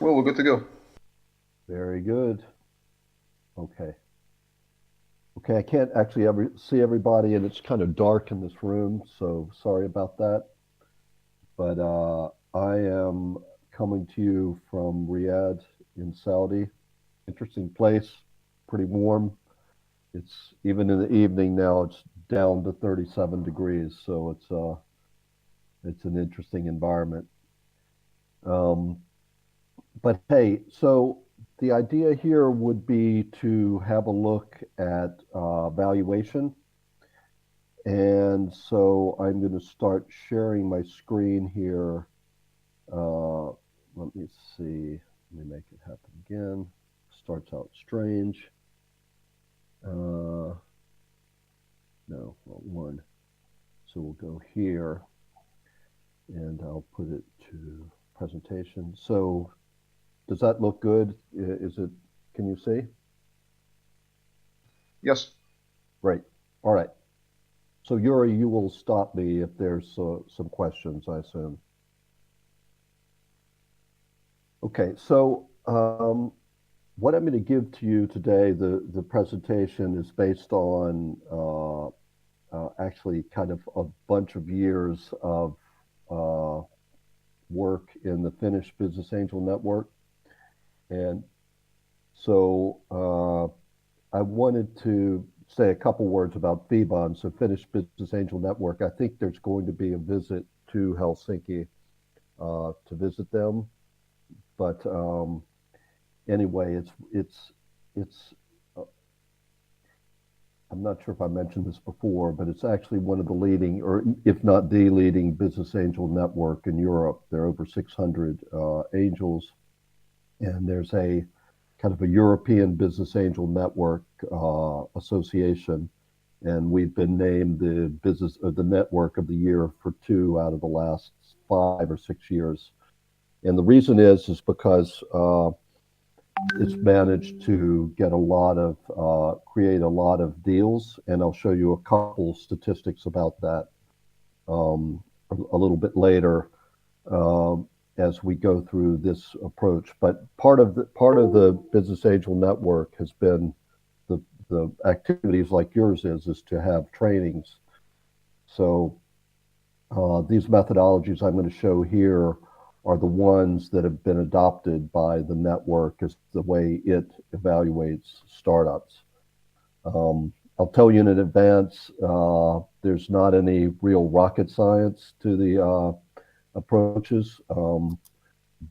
Well, we're good to go. Very good. Okay. Okay, I can't actually see everybody, and it's kind of dark in this room, so sorry about that. But I am coming to you from Riyadh in Saudi. Interesting place, pretty warm. It's even in the evening now, it's down to 37 degrees, so it's an interesting environment. Um, but hey, so the idea here would be to have a look at valuation. And so I'm going to start sharing my screen here. Uh, Let me see. Let me make it happen again. Starts out strange. No, well, one. So we'll go here and I'll put it to presentation. So does that look good? Is it, can you see? Yes. Right. All right. So Yuri, you will stop me if there's some questions, I assume. Okay, so what I'm going to give to you today, the presentation is based on actually kind of a bunch of years of uh, work in the Finnish Business Angel Network. And so I wanted to say a couple words about FIBON, so Finnish Business Angel Network. I think there's going to be a visit to Helsinki to visit them. But anyway, it's I'm not sure if I mentioned this before, but it's actually one of the leading, or if not the leading, business angel network in Europe. There are over 600 angels, and there's a kind of a European Business Angel Network Association, and we've been named the business or the network of the year for 2 out of the last 5 or 6 years. And the reason is because it's managed to get a lot of create a lot of deals, and I'll show you a couple statistics about that a little bit later as we go through this approach. But part of the Business Angel Network has been the activities like yours is to have trainings. So these methodologies I'm going to show here are the ones that have been adopted by the network as the way it evaluates startups. I'll tell you in advance, there's not any real rocket science to the approaches,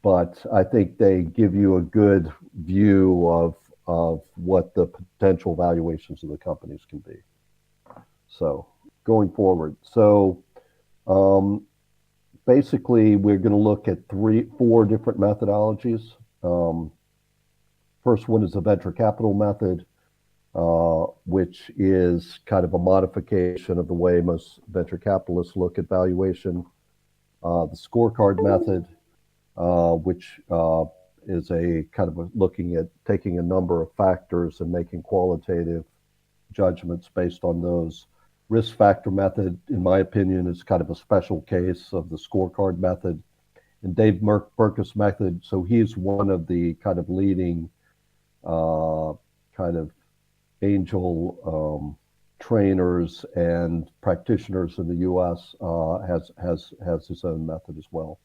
but I think they give you a good view of what the potential valuations of the companies can be. So going forward, um, basically, we're going to look at four different methodologies. Um, First one is the venture capital method, which is kind of a modification of the way most venture capitalists look at valuation. The scorecard method, which is a kind of looking at taking a number of factors and making qualitative judgments based on those. Risk factor method, in my opinion, is kind of a special case of the scorecard method. And Dave Burkus method, so he's one of the kind of leading kind of angel trainers and practitioners in the U.S. Has his own method as well,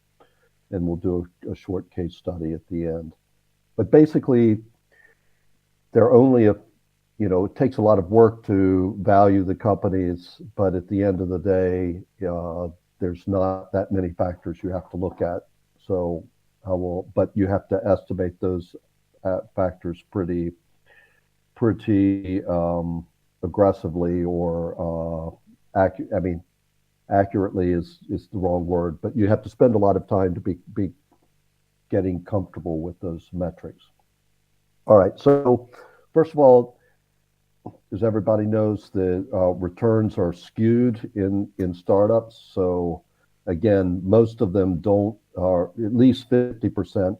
and we'll do a short case study at the end. But basically, they're only a it takes a lot of work to value the companies, but at the end of the day, there's not that many factors you have to look at. So but you have to estimate those factors pretty aggressively or I mean, accurately is the wrong word, but you have to spend a lot of time to be getting comfortable with those metrics. All right. So first of all, as everybody knows, the returns are skewed in startups. So again, most of them don't, or at least 50%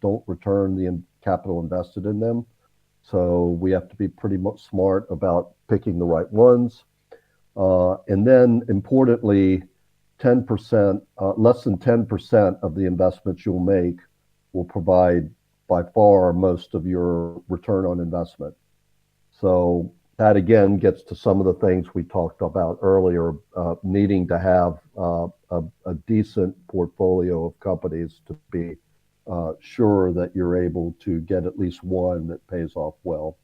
don't return the capital invested in them. So we have to be pretty smart about picking the right ones. And then importantly, 10%, less than 10% of the investments you'll make will provide by far most of your return on investment. So that again gets to some of the things we talked about earlier, needing to have a decent portfolio of companies to be sure that you're able to get at least one that pays off well.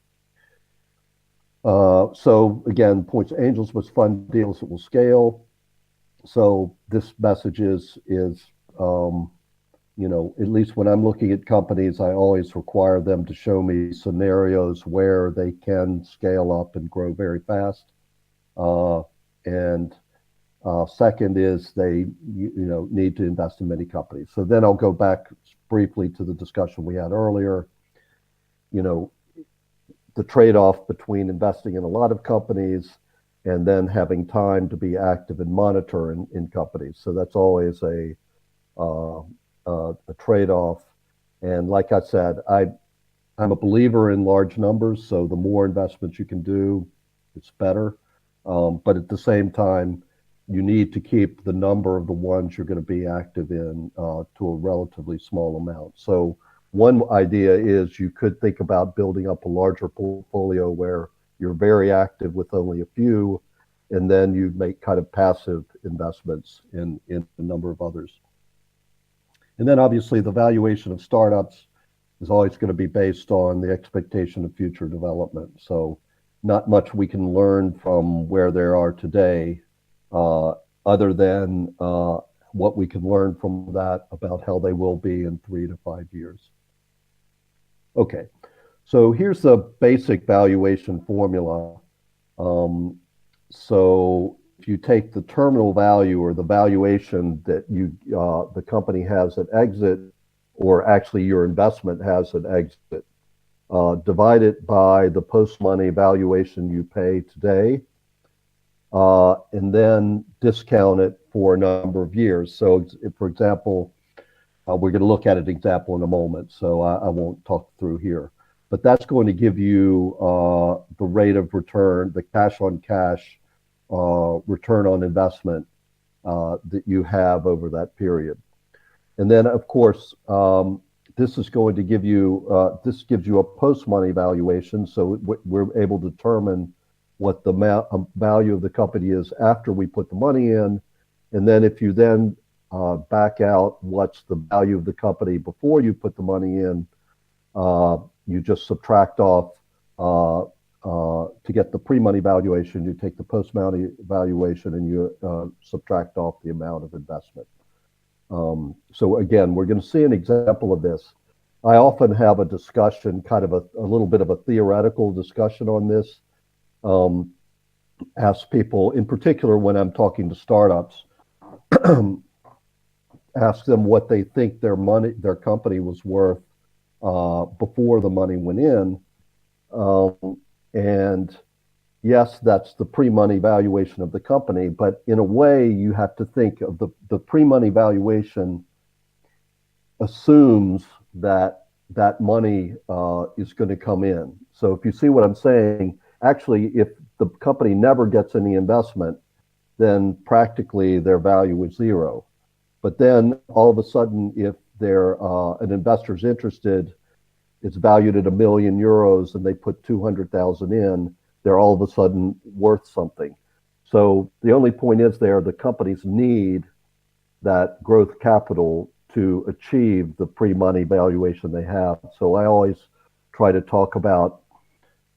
So again, points angels must fund deals that will scale. So this message is at least when I'm looking at companies, I always require them to show me scenarios where they can scale up and grow very fast. And second is they need to invest in many companies. So then I'll go back briefly to the discussion we had earlier. The trade-off between investing in a lot of companies and then having time to be active and monitor in companies. So that's always a trade-off. And like I said, I'm a believer in large numbers. So the more investments you can do, it's better. But at the same time, you need to keep the number of the ones you're going to be active in to a relatively small amount. So one idea is you could think about building up a larger portfolio where you're very active with only a few, and then you make kind of passive investments in a number of others. And then obviously the valuation of startups is always going to be based on the expectation of future development. So not much we can learn from where they are today, other than what we can learn from that about how they will be in 3 to 5 years. Okay, so here's the basic valuation formula. So if you take the terminal value or the valuation that the company has at exit, or actually your investment has at exit, divide it by the post-money valuation you pay today, and then discount it for a number of years. So if, for example, we're going to look at an example in a moment, so I won't talk through here. But that's going to give you the rate of return, the cash on cash return on investment that you have over that period. And then, of course, this is going to give you, this gives you a post-money valuation. So we're able to determine what the value of the company is after we put the money in. And then if you then back out what's the value of the company before you put the money in, you just subtract off to get the pre-money valuation, you take the post-money valuation and you subtract off the amount of investment. So again, we're going to see an example of this. I often have a discussion, kind of a little bit of a theoretical discussion on this. Ask people, in particular when I'm talking to startups, ask them what they think their company was worth before the money went in. And yes, that's the pre-money valuation of the company, but in a way you have to think of the pre-money valuation assumes that money is going to come in. So if you see what I'm saying, actually, if the company never gets any investment, then practically their value is zero. But then all of a sudden, if an investor's interested, it's valued at €1 million and they put 200,000 in, they're all of a sudden worth something. So the only point is the companies need that growth capital to achieve the pre-money valuation they have. So I always try to talk about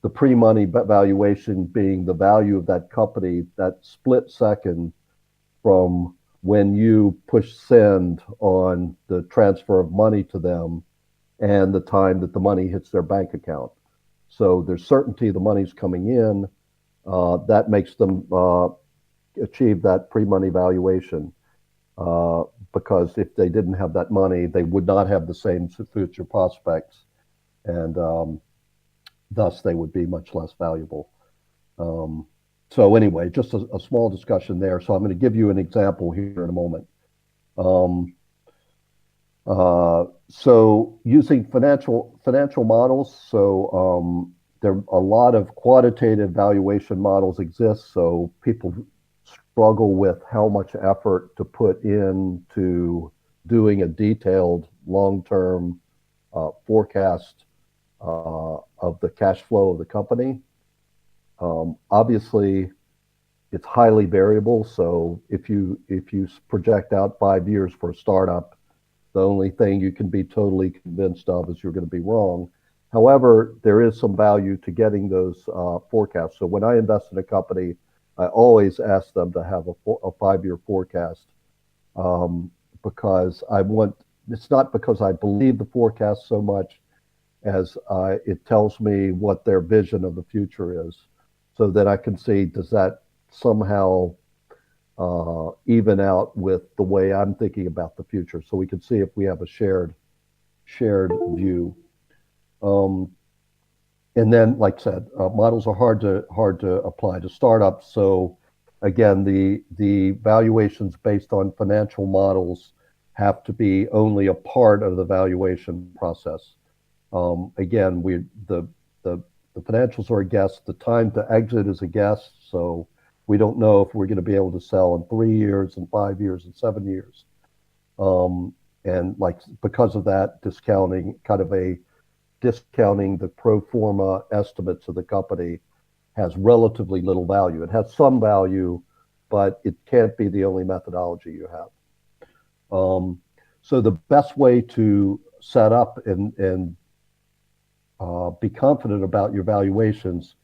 the pre-money valuation being the value of that company, that split second from when you push send on the transfer of money to them and the time that the money hits their bank account. So there's certainty the money's coming in. That makes them achieve that pre-money valuation. Because if they didn't have that money, they would not have the same future prospects, and thus they would be much less valuable. So anyway, just a small discussion there. So I'm going to give you an example here in a moment. So using financial models, so there a lot of quantitative valuation models exist. So people struggle with how much effort to put into doing a detailed long-term forecast of the cash flow of the company. Obviously, it's highly variable. So if you project out 5 years for a startup, the only thing you can be totally convinced of is you're going to be wrong. However, there is some value to getting those forecasts. So when I invest in a company, I always ask them to have a 5-year forecast because it's not because I believe the forecast so much as it tells me what their vision of the future is, so that I can see, does that somehow even out with the way I'm thinking about the future, so we can see if we have a shared view. And then, like I said, models are hard to apply to startups. So again, the valuations based on financial models have to be only a part of the valuation process. Again, the financials are a guess. The time to exit is a guess. So we don't know if we're going to be able to sell in 3 years, in 5 years, in 7 years. And like, because of that, discounting the pro forma estimates of the company has relatively little value. It has some value, but it can't be the only methodology you have. So the best way to set up and be confident about your valuations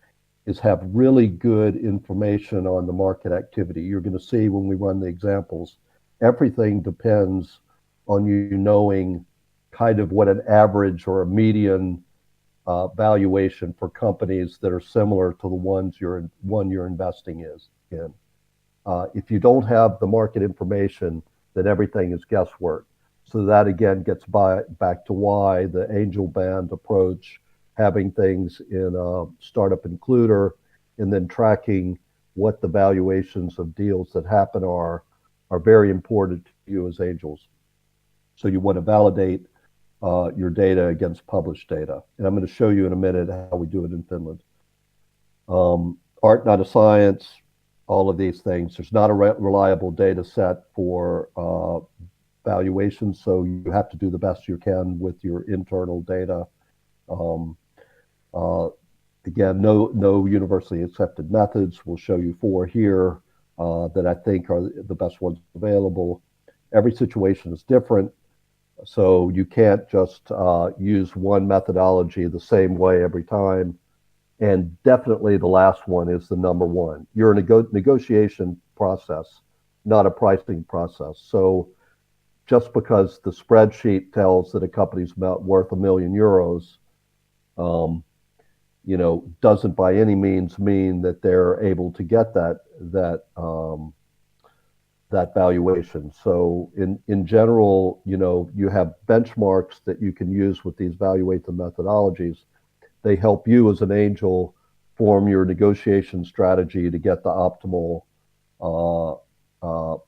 is have really good information on the market activity. You're going to see when we run the examples, everything depends on you knowing kind of what an average or a median valuation for companies that are similar to the one you're investing in. If you don't have the market information, then everything is guesswork. So that again gets back to why the angel band approach, having things in a startup includer, and then tracking what the valuations of deals that happen are very important to you as angels. So you want to validate your data against published data. And I'm going to show you in a minute how we do it in Finland. Art, not a science, all of these things. There's not a reliable data set for valuation, so you have to do the best you can with your internal data. Again, no universally accepted methods. We'll show you 4 here that I think are the best ones available. Every situation is different, so you can't just use one methodology the same way every time. And definitely the last one is the number one. You're a negotiation process, not a pricing process. So just because the spreadsheet tells that a company's about worth €1 million, doesn't by any means mean that they're able to get that valuation. So in general, you have benchmarks that you can use with these valuation methodologies. They help you as an angel form your negotiation strategy to get the optimal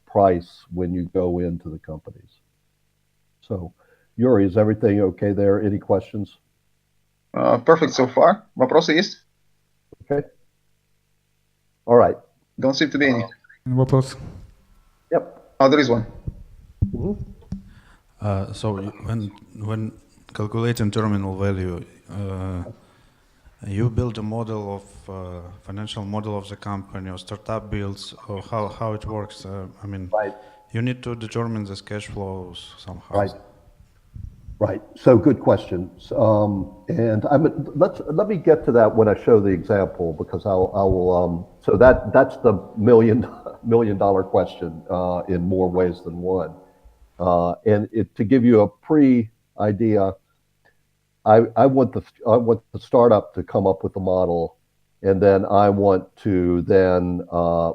price when you go into the companies. So, Yuri, is everything okay there? Any questions? Perfect so far. Вопросы есть? Okay. All right. Don't seem to be any. Вопрос. Yep. Oh, there is one. Mm-hmm. So when calculating terminal value, you build a model of financial model of the company, or startup builds, or how it works. Right. You need to determine this cash flows somehow. Right. So good questions. And let me get to that when I show the example, because I will. So that's the million dollar question in more ways than one. And to give you a pre-idea, I want the startup to come up with a model, and then I want to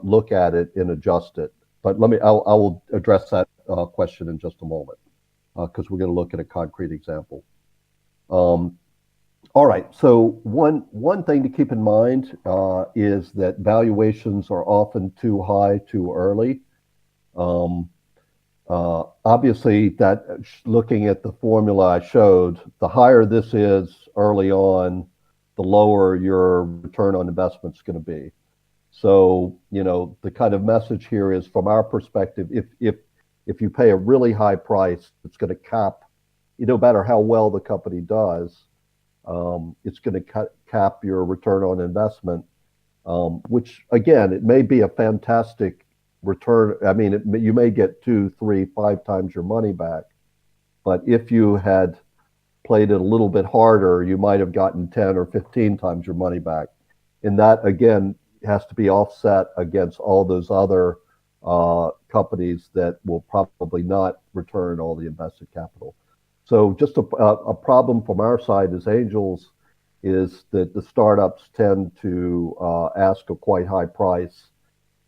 look at it and adjust it. But I will address that question in just a moment, because we're going to look at a concrete example. All right. So one thing to keep in mind is that valuations are often too high too early. Obviously, that looking at the formula I showed, the higher this is early on, the lower your return on investment is going to be. So, the kind of message here is, from our perspective, if you pay a really high price, it's going to cap no matter how well the company does, it's going to cap your return on investment, which again, it may be a fantastic return. I mean, you may get 2, 3, 5 times your money back, but if you had played it a little bit harder, you might have gotten 10 or 15 times your money back. And that, again, has to be offset against all those other companies that will probably not return all the invested capital. So just a problem from our side as angels is that the startups tend to ask a quite high price.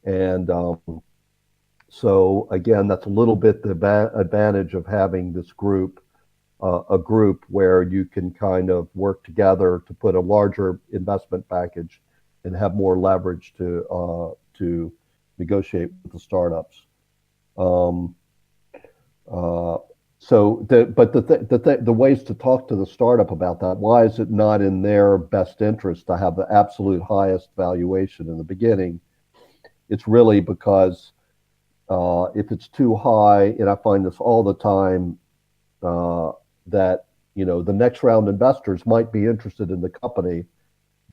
And so again, that's a little bit the advantage of having this group, a group where you can kind of work together to put a larger investment package and have more leverage to negotiate with the startups. The ways to talk to the startup about that, why is it not in their best interest to have the absolute highest valuation in the beginning? It's really because if it's too high, and I find this all the time, that the next round investors might be interested in the company,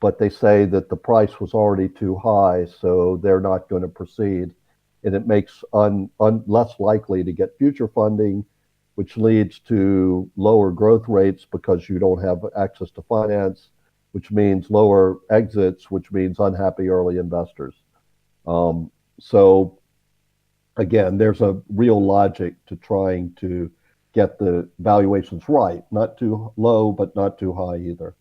but they say that the price was already too high, so they're not going to proceed. And it makes less likely to get future funding, which leads to lower growth rates because you don't have access to finance, which means lower exits, which means unhappy early investors. So again, there's a real logic to trying to get the valuations right, not too low, but not too high either.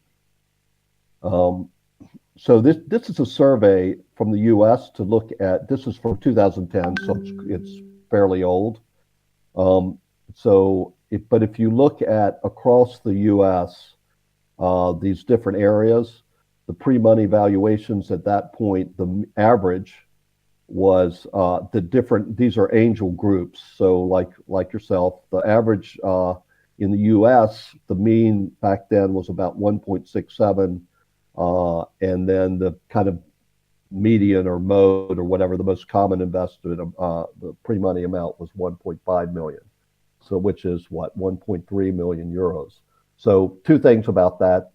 So this is a survey from the U.S. to look at. This is from 2010, so it's fairly old. But if you look at across the U.S. These different areas, the pre-money valuations at that point, the average was these are angel groups. So like yourself, the average in the U.S., the mean back then was about 1.67. And then the kind of median or mode or whatever the most common invested, the pre-money amount was 1.5 million. So which is what, 1.3 million euros. So two things about that.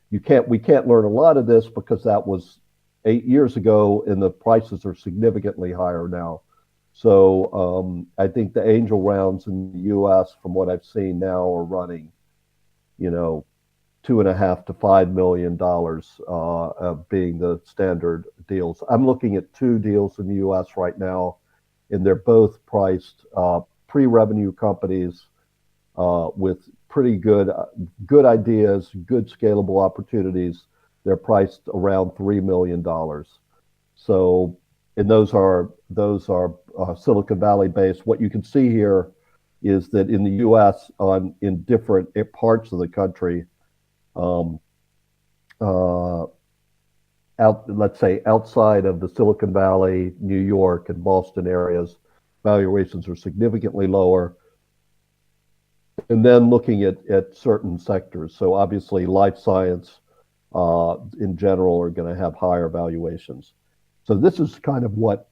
We can't learn a lot of this because that was 8 years ago and the prices are significantly higher now. So I think the angel rounds in the US, from what I've seen now, are running, $2.5 to $5 million of being the standard deals. I'm looking at 2 deals in the U.S. right now, and they're both priced pre-revenue companies with pretty good ideas, good scalable opportunities. They're priced around $3 million. So, and those are Silicon Valley based. What you can see here is that in the U.S. in different parts of the country, let's say outside of the Silicon Valley, New York, and Boston areas, valuations are significantly lower. And then looking at certain sectors, so obviously life science in general are going to have higher valuations. So this is kind of what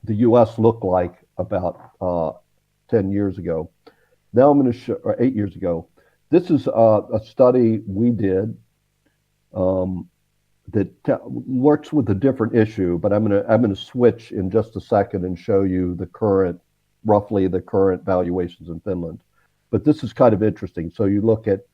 the U.S. looked like about 10 years ago. Now I'm going to show, or 8 years ago. This is a study we did that works with a different issue, but I'm gonna switch in just a second and show you roughly the current valuations in Finland. But this is kind of interesting. So you look at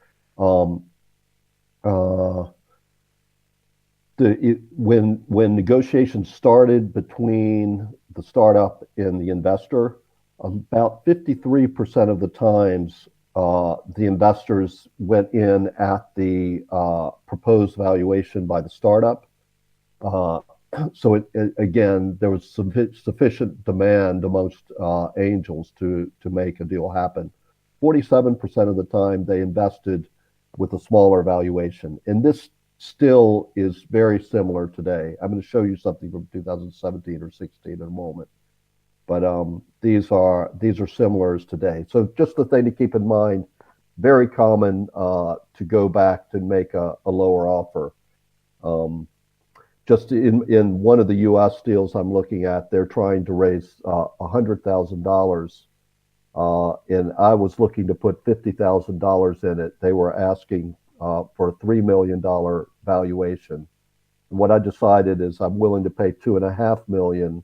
when negotiations started between the startup and the investor, about 53% of the times the investors went in at the proposed valuation by the startup. So again, there was sufficient demand amongst angels to make a deal happen. 47% of the time they invested with a smaller valuation. And this still is very similar today. I'm going to show you something from 2017 or 16 in a moment. But these are similars today. So just the thing to keep in mind, very common to go back to make a lower offer. Just in one of the U.S. deals I'm looking at, they're trying to raise $100,000 and I was looking to put $50,000 in it. They were asking for a $3 million valuation. And what I decided is I'm willing to pay $2.5 million,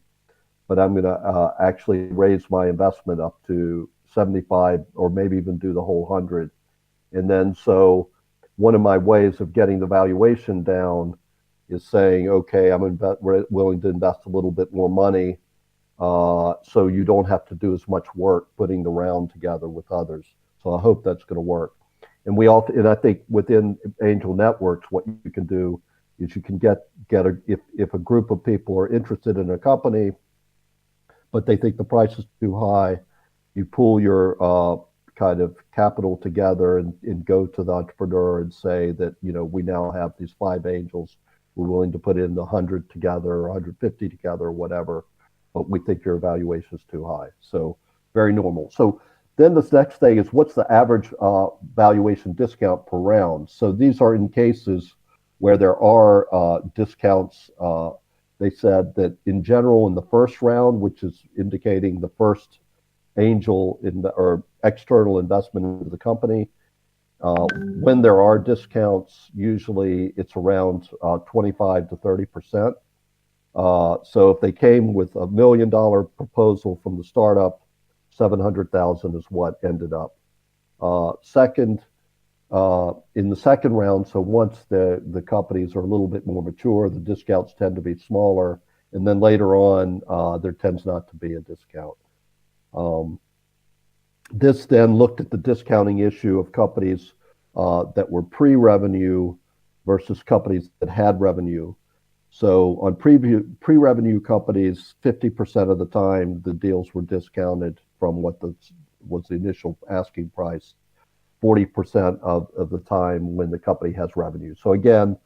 but I'm going to actually raise my investment up to 75, or maybe even do the whole 100. And then so one of my ways of getting the valuation down is saying, okay, I'm willing to invest a little bit more money, so you don't have to do as much work putting the round together with others. So I hope that's going to work. And I think within angel networks, what you can do is you can if a group of people are interested in a company, but they think the price is too high, you pool your kind of capital together and go to the entrepreneur and say that, we now have these 5 angels. We're willing to put in 100 together or 150 together or whatever, but we think your evaluation is too high. So very normal. So then the next thing is, what's the average valuation discount per round? So these are in cases where there are discounts. They said that in general, in the first round, which is indicating the first angel or external investment into the company, when there are discounts, usually it's around 25 to 30%. So if they came with $1 million proposal from the startup, 700,000 is what ended up. In the second round, so once the companies are a little bit more mature, the discounts tend to be smaller, and then later on, there tends not to be a discount. This then looked at the discounting issue of companies that were pre-revenue versus companies that had revenue. So on pre-revenue companies, 50% of the time, the deals were discounted from what was the initial asking price, 40% of the time when the company has revenue. So again,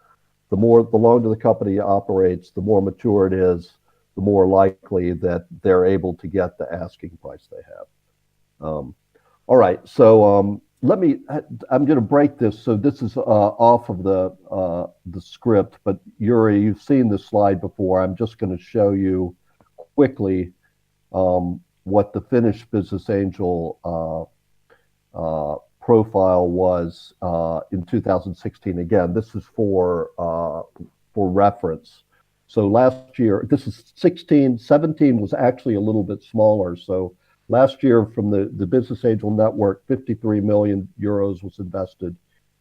the longer the company operates, the more mature it is, the more likely that they're able to get the asking price they have. All right, so I'm going to break this. So this is off of the script, but Yuri, you've seen this slide before. I'm just going to show you quickly what the Finnish business angel profile was in 2016. Again, this is for reference. So last year, this is 16, 17 was actually a little bit smaller. So last year from the Business Angel Network, 53 million euros was invested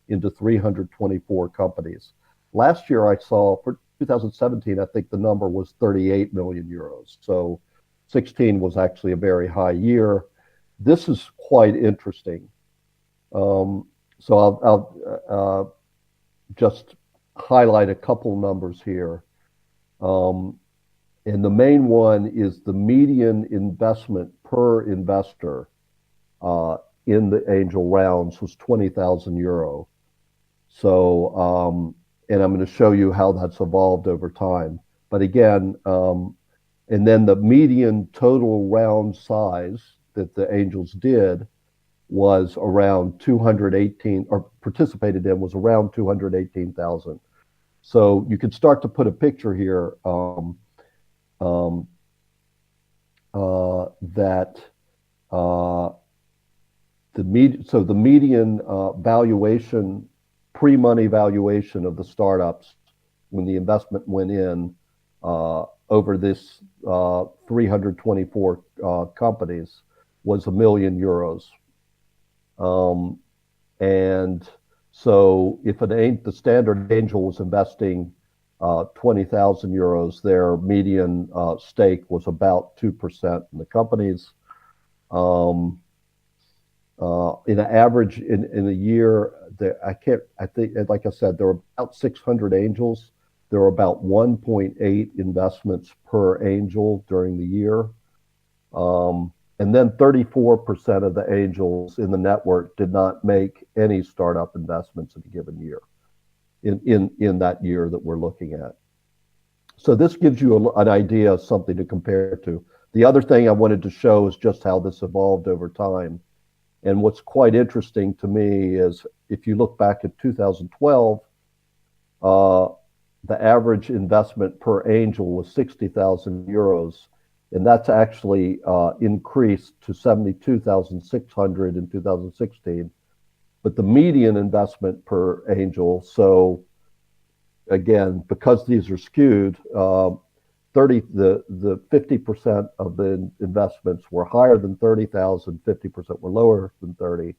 into 324 companies. Last year I saw for 2017, I think the number was 38 million euros. So 16 was actually a very high year. This is quite interesting. So I'll just highlight a couple numbers here. And the main one is the median investment per investor in the angel rounds was 20,000 euro. So, and I'm going to show you how that's evolved over time. But again, and then the median total round size that the angels did was around 218, or participated in was around 218,000. So you could start to put a picture here that the median valuation, pre-money valuation of the startups when the investment went in over this 324 companies was €1 million. And so if the standard angel was investing 20,000 euros, their median stake was about 2% in the companies. In an average in a year, I think, like I said, there were about 600 angels. There were about 1.8 investments per angel during the year. And then 34% of the angels in the network did not make any startup investments in a given year, in that year that we're looking at. So this gives you an idea of something to compare to. The other thing I wanted to show is just how this evolved over time. And what's quite interesting to me is if you look back at 2012, the average investment per angel was 60,000 euros. and that's actually increased to 72,600 in 2016. But the median investment per angel, so again, because these are skewed, the 50% of the investments were higher than 30,000, 50% were lower than 30,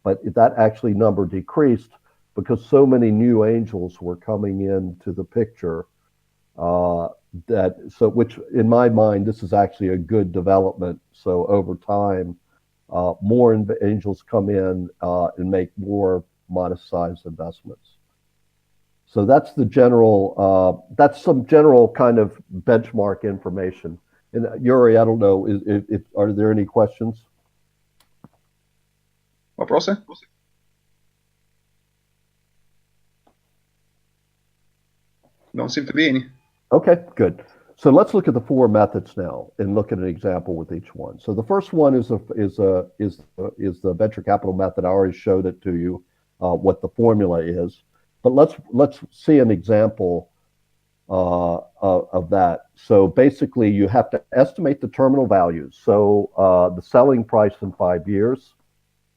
but that actually number decreased because so many new angels were coming into the picture. Which in my mind, this is actually a good development. So over time, more angels come in and make more modest-sized investments. So that's the general. That's some general kind of benchmark information. And Yuri, I don't know, are there any questions? Вопросы? Don't seem to be any. Okay, good. So let's look at the four methods now and look at an example with each one. So the first one is the venture capital method. I already showed it to you, what the formula is. But let's see an example of that. So basically, you have to estimate the terminal values. So the selling price in 5 years.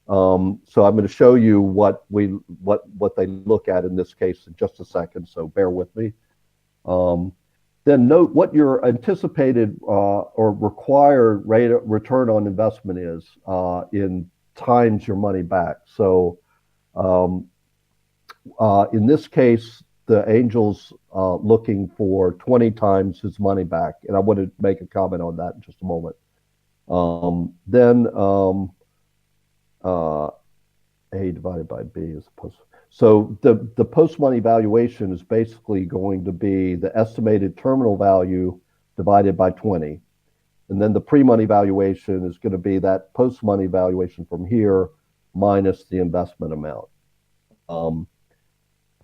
So I'm going to show you what they look at in this case in just a second. So bear with me. Then note what your anticipated or required rate of return on investment is in times your money back. So in this case, the angel's looking for 20 times his money back, and I want to make a comment on that in just a moment. A divided by B is opposed. So the post-money valuation is basically going to be the estimated terminal value divided by 20. And then the pre-money valuation is going to be that post-money valuation from here minus the investment amount.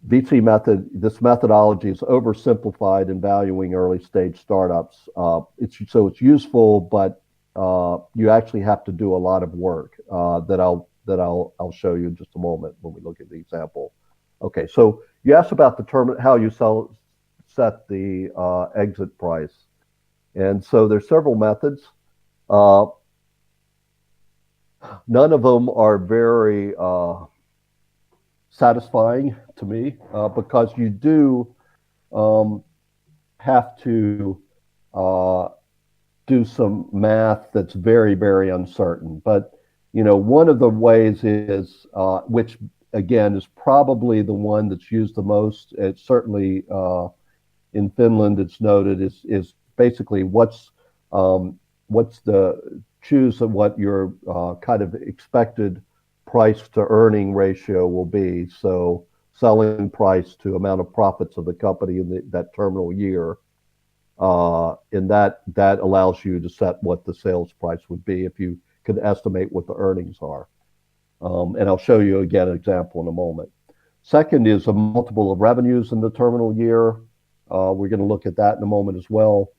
VC method, this methodology is oversimplified in valuing early stage startups. It's useful, but you actually have to do a lot of work that I'll show you in just a moment when we look at the example. Okay, so you asked about how you set the exit price. And so there's several methods. None of them are very satisfying to me because you do have to do some math that's very, very uncertain. But one of the ways is, which again is probably the one that's used the most. It's certainly in Finland, it's noted is basically what's the choose of what your kind of expected price to earning ratio will be. So selling price to amount of profits of the company in that terminal year. And that allows you to set what the sales price would be if you could estimate what the earnings are. And I'll show you again an example in a moment. Second is a multiple of revenues in the terminal year. We're going to look at that in a moment as well.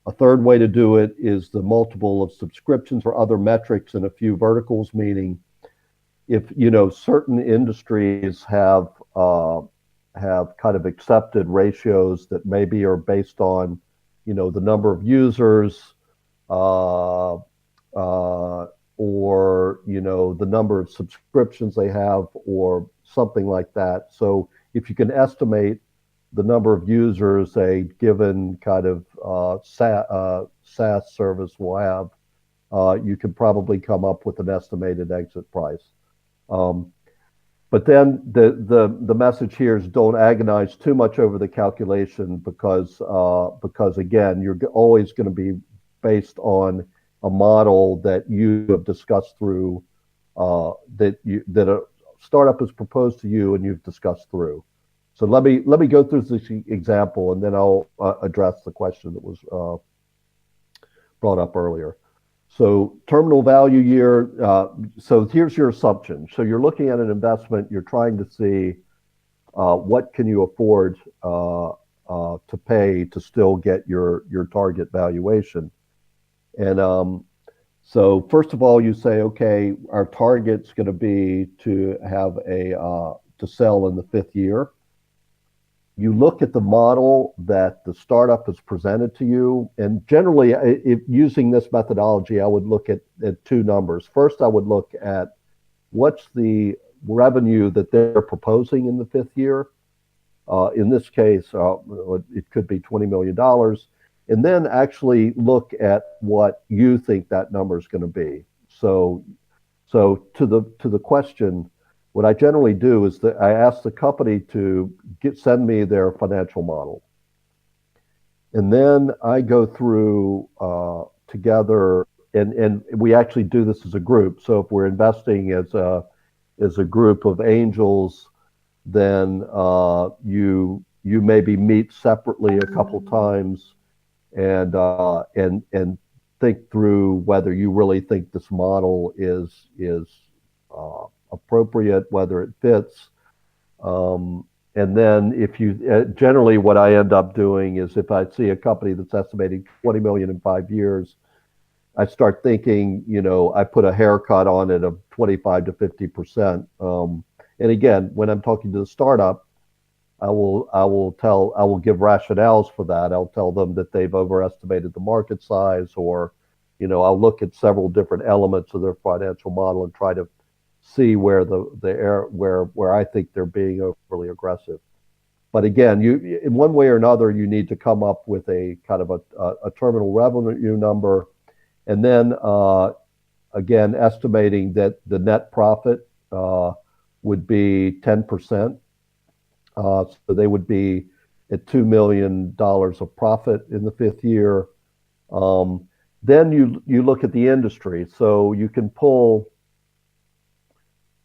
A third way to do it is the multiple of subscriptions or other metrics in a few verticals, meaning if certain industries have kind of accepted ratios that maybe are based on the number of users or the number of subscriptions they have or something like that. So if you can estimate the number of users a given kind of SaaS service will have, you could probably come up with an estimated exit price. But then the message here is don't agonize too much over the calculation because again, you're always going to be based on a model that you have discussed through, that a startup has proposed to you and you've discussed through. So let me go through this example and then I'll address the question that was brought up earlier. So terminal value year, so here's your assumption. So you're looking at an investment, you're trying to see what can you afford to pay to still get your target valuation. And so first of all, you say, okay, our target's going to be to have to sell in the 5th year. you look at the model that the startup has presented to you, and generally, using this methodology, I would look at two numbers. First, I would look at what's the revenue that they're proposing in the 5th year. In this case, it could be $20 million. And then actually look at what you think that number is going to be. So to the question, what I generally do is that I ask the company to send me their financial model. And then I go through together, and we actually do this as a group. So if we're investing as a group of angels, then you maybe meet separately a couple times and think through whether you really think this model is appropriate, whether it fits. And then if you generally what I end up doing is if I see a company that's estimating 20 million in 5 years, I start thinking, I put a haircut on it of 25 to 50%. And again, when I'm talking to the startup, I will give rationales for that. I'll tell them that they've overestimated the market size, or, I'll look at several different elements of their financial model and try to see where where I think they're being overly aggressive. But again, in one way or another, you need to come up with a kind of a terminal revenue number, and then again, estimating that the net profit would be 10%. So they would be at $2 million of profit in the 5th year. Then you look at the industry. So you can pull.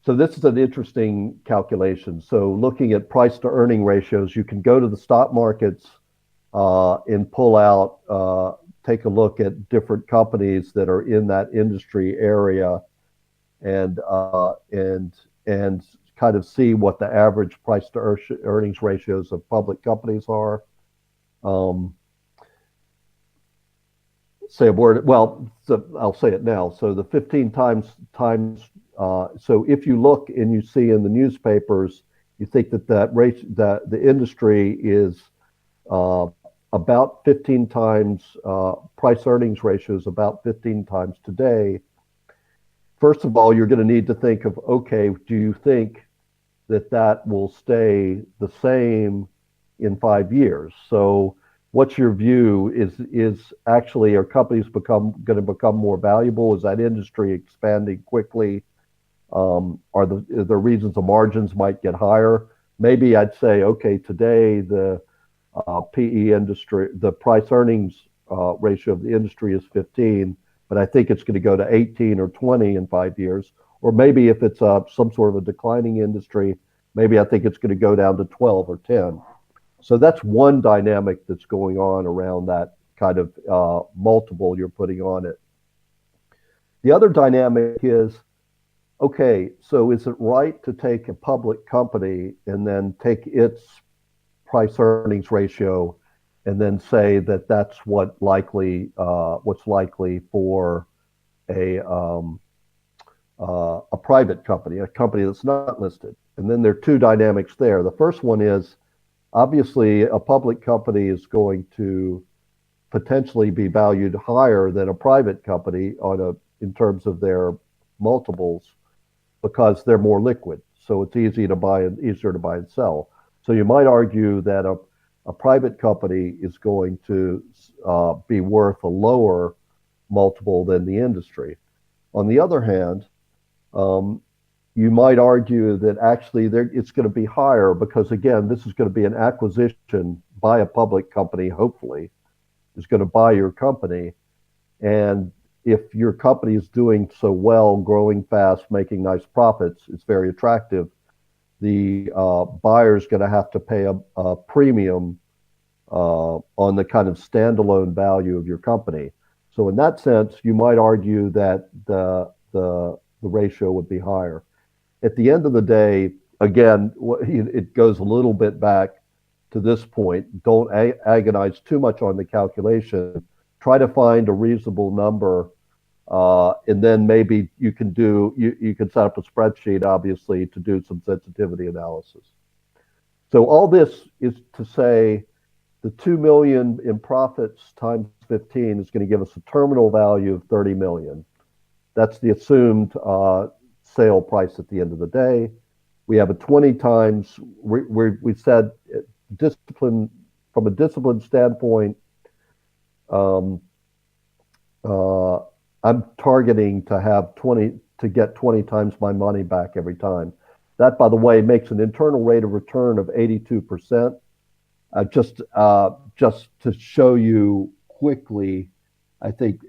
So this is an interesting calculation. So looking at price to earning ratios, you can go to the stock markets and pull out, take a look at different companies that are in that industry area, and kind of see what the average price to earnings ratios of public companies are. Say a word. Well, so I'll say it now. So the 15 times. So if you look and you see in the newspapers, you think that the industry is about 15 times price earnings ratios, about 15 times today. First of all, you're going to need to think of, okay, do you think that will stay the same in 5 years? So what's your view? Is actually, are companies going to become more valuable? Is that industry expanding quickly? Are there reasons the margins might get higher? Maybe I'd say, okay, today the PE industry, the price earnings ratio of the industry is 15, but I think it's going to go to 18 or 20 in 5 years. Or maybe if it's some sort of a declining industry, maybe I think it's going to go down to 12 or 10. So that's one dynamic that's going on around that kind of multiple you're putting on it. The other dynamic is, okay, so is it right to take a public company and then take its price earnings ratio and then say that that's what's likely for a private company, a company that's not listed? And then there are two dynamics there. The first one is, obviously, a public company is going to potentially be valued higher than a private company in terms of their multiples, because they're more liquid. So it's easier to buy and sell. So you might argue that a private company is going to be worth a lower multiple than the industry. On the other hand, you might argue that actually it's going to be higher because, again, this is going to be an acquisition by a public company, hopefully, is going to buy your company. And if your company is doing so well, growing fast, making nice profits, it's very attractive. The buyer's going to have to pay a premium on the kind of standalone value of your company. So in that sense, you might argue that the ratio would be higher. At the end of the day, again, it goes a little bit back to this point. Don't agonize too much on the calculation. Try to find a reasonable number, and then maybe you can set up a spreadsheet, obviously, to do some sensitivity analysis. So all this is to say the 2 million in profits times 15 is going to give us a terminal value of 30 million. That's the assumed sale price at the end of the day. We have a 20 times, we said discipline, from a discipline standpoint, I'm targeting to have 20, to get 20 times my money back every time. That, by the way, makes an internal rate of return of 82%. Just to show you quickly, I think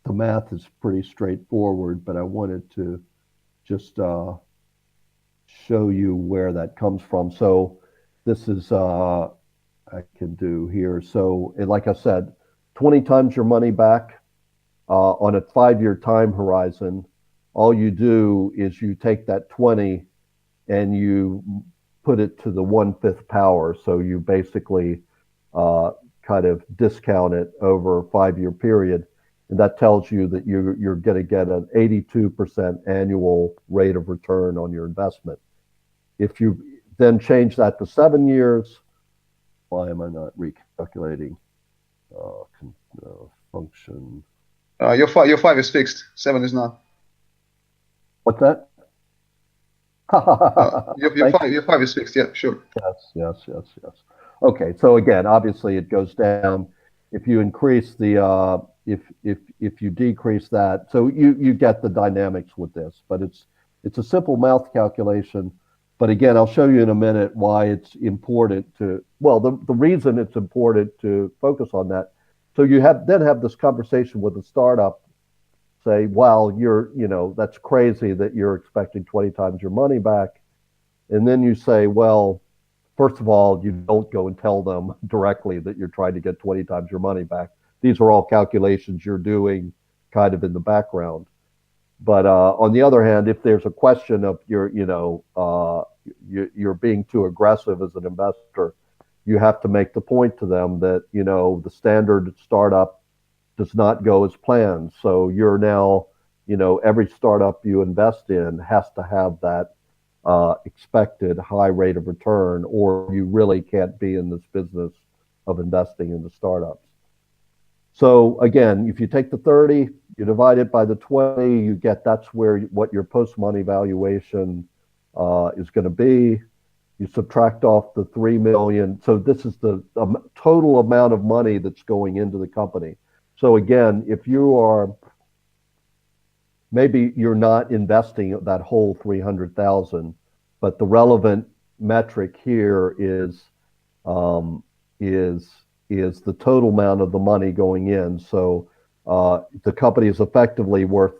the math is pretty straightforward, but I wanted to just show you where that comes from. So this is, I can do here. So like I said, 20 times your money back on a 5-year time horizon. All you do is you take that 20 and you put it to the 1/5 power. So you basically kind of discount it over a 5-year period. And that tells you that you're going to get an 82% annual rate of return on your investment. If you then change that to 7 years, why am I not recalculating function? Your 5 is fixed. 7 is not. What's that? Your five is fixed. Yeah, sure. Yes. Okay, so again, obviously it goes down if you increase the if you decrease that. So you get the dynamics with this, but it's a simple math calculation. But again, I'll show you in a minute why it's important to, well, the reason it's important to focus on that. So you have this conversation with a startup, say, wow, that's crazy that you're expecting 20 times your money back. And then you say, well, first of all, you don't go and tell them directly that you're trying to get 20 times your money back. These are all calculations you're doing kind of in the background. But on the other hand, if there's a question of you're being too aggressive as an investor, you have to make the point to them that, the standard startup does not go as planned. So you're now, every startup you invest in has to have that expected high rate of return, or you really can't be in this business of investing in the startups. So again, if you take the 30, you divide it by the 20, you get that's what your post-money valuation is going to be. You subtract off the 3 million. So this is the total amount of money that's going into the company. So again, if you are, maybe you're not investing that whole 300,000, but the relevant metric here is the total amount of the money going in. So the company is effectively worth,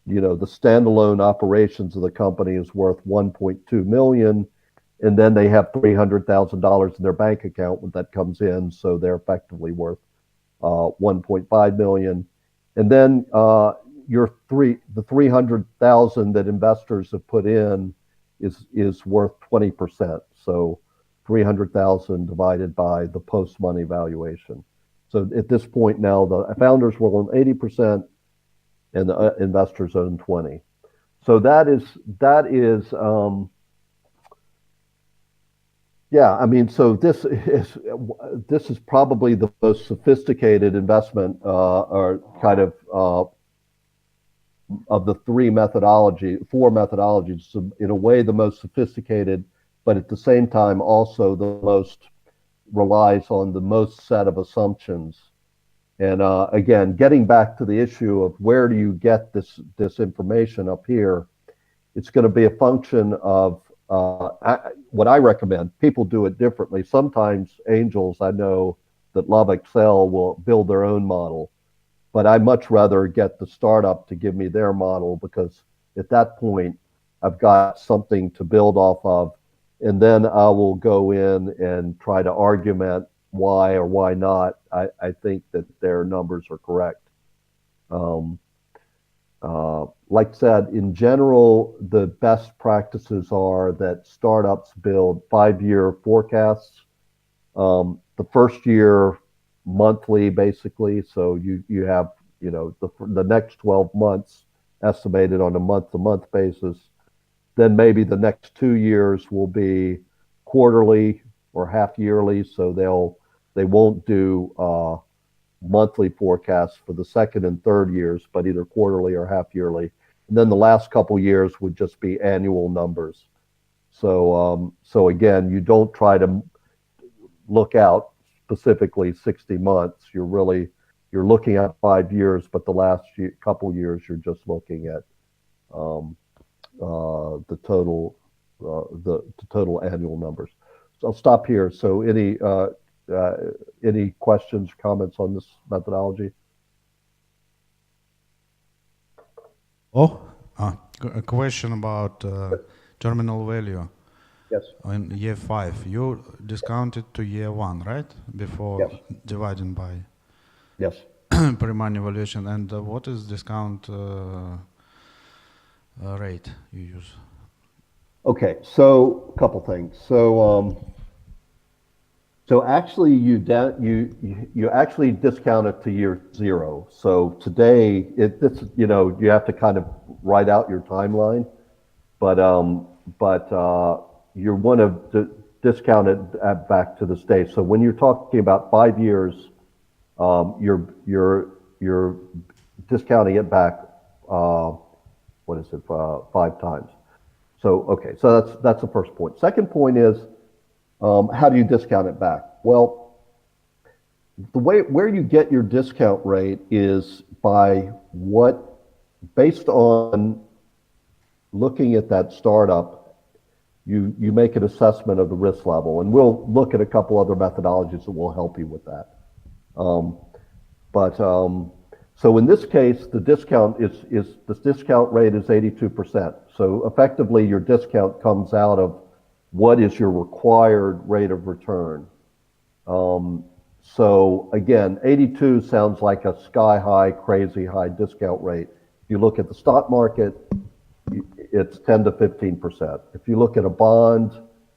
the standalone operations of the company is worth 1.2 million. And then they have $300,000 in their bank account when that comes in. So they're effectively worth 1.5 million. And then the 300,000 that investors have put in is worth 20%. So 300,000 divided by the post-money valuation. So at this point now, the founders will own 80% and the investors own 20. So that is yeah, I mean, so this is probably the most sophisticated investment or kind of the four methodologies, so in a way the most sophisticated, but at the same time also the most relies on the most set of assumptions. And again, getting back to the issue of where do you get this information up here, it's going to be a function of what I recommend. People do it differently. Sometimes angels I know that love Excel will build their own model, but I much rather get the startup to give me their model, because at that point I've got something to build off of, and then I will go in and try to argument why or why not I think that their numbers are correct. Like I said, in general, the best practices are that startups build 5-year forecasts. The first year monthly, basically. So you have, the next 12 months estimated on a month-to-month basis. Then maybe the next 2 years will be quarterly or half yearly, so they won't do monthly forecasts for the second and third years, but either quarterly or half yearly. And then the last couple years would just be annual numbers. So again, you don't try to look out specifically 60 months. You're looking at 5 years, but the last couple years you're just looking at the total annual numbers. So I'll stop here. So any questions, comments on this methodology? A question about terminal value. Yes. In year 5, you discounted to year 1, right? Before Yes. dividing by Yes. pre-money valuation. And what is discount rate you use? Okay, so a couple things. So actually you actually discount it to year 0. So today you have to kind of write out your timeline, but you want to discount it back to this day. So when you're talking about 5 years, you're discounting it back. What is it? 5 times. So okay, so that's the first point. Second point is, how do you discount it back? Well, where you get your discount rate is based on looking at that startup, you make an assessment of the risk level, and we'll look at a couple other methodologies that will help you with that. So in this case, the discount rate is 82%. So effectively, your discount comes out of what is your required rate of return. So again, 82 sounds like a sky high, crazy high discount rate. If you look at the stock market, it's 10 to 15%. If you look at a bond,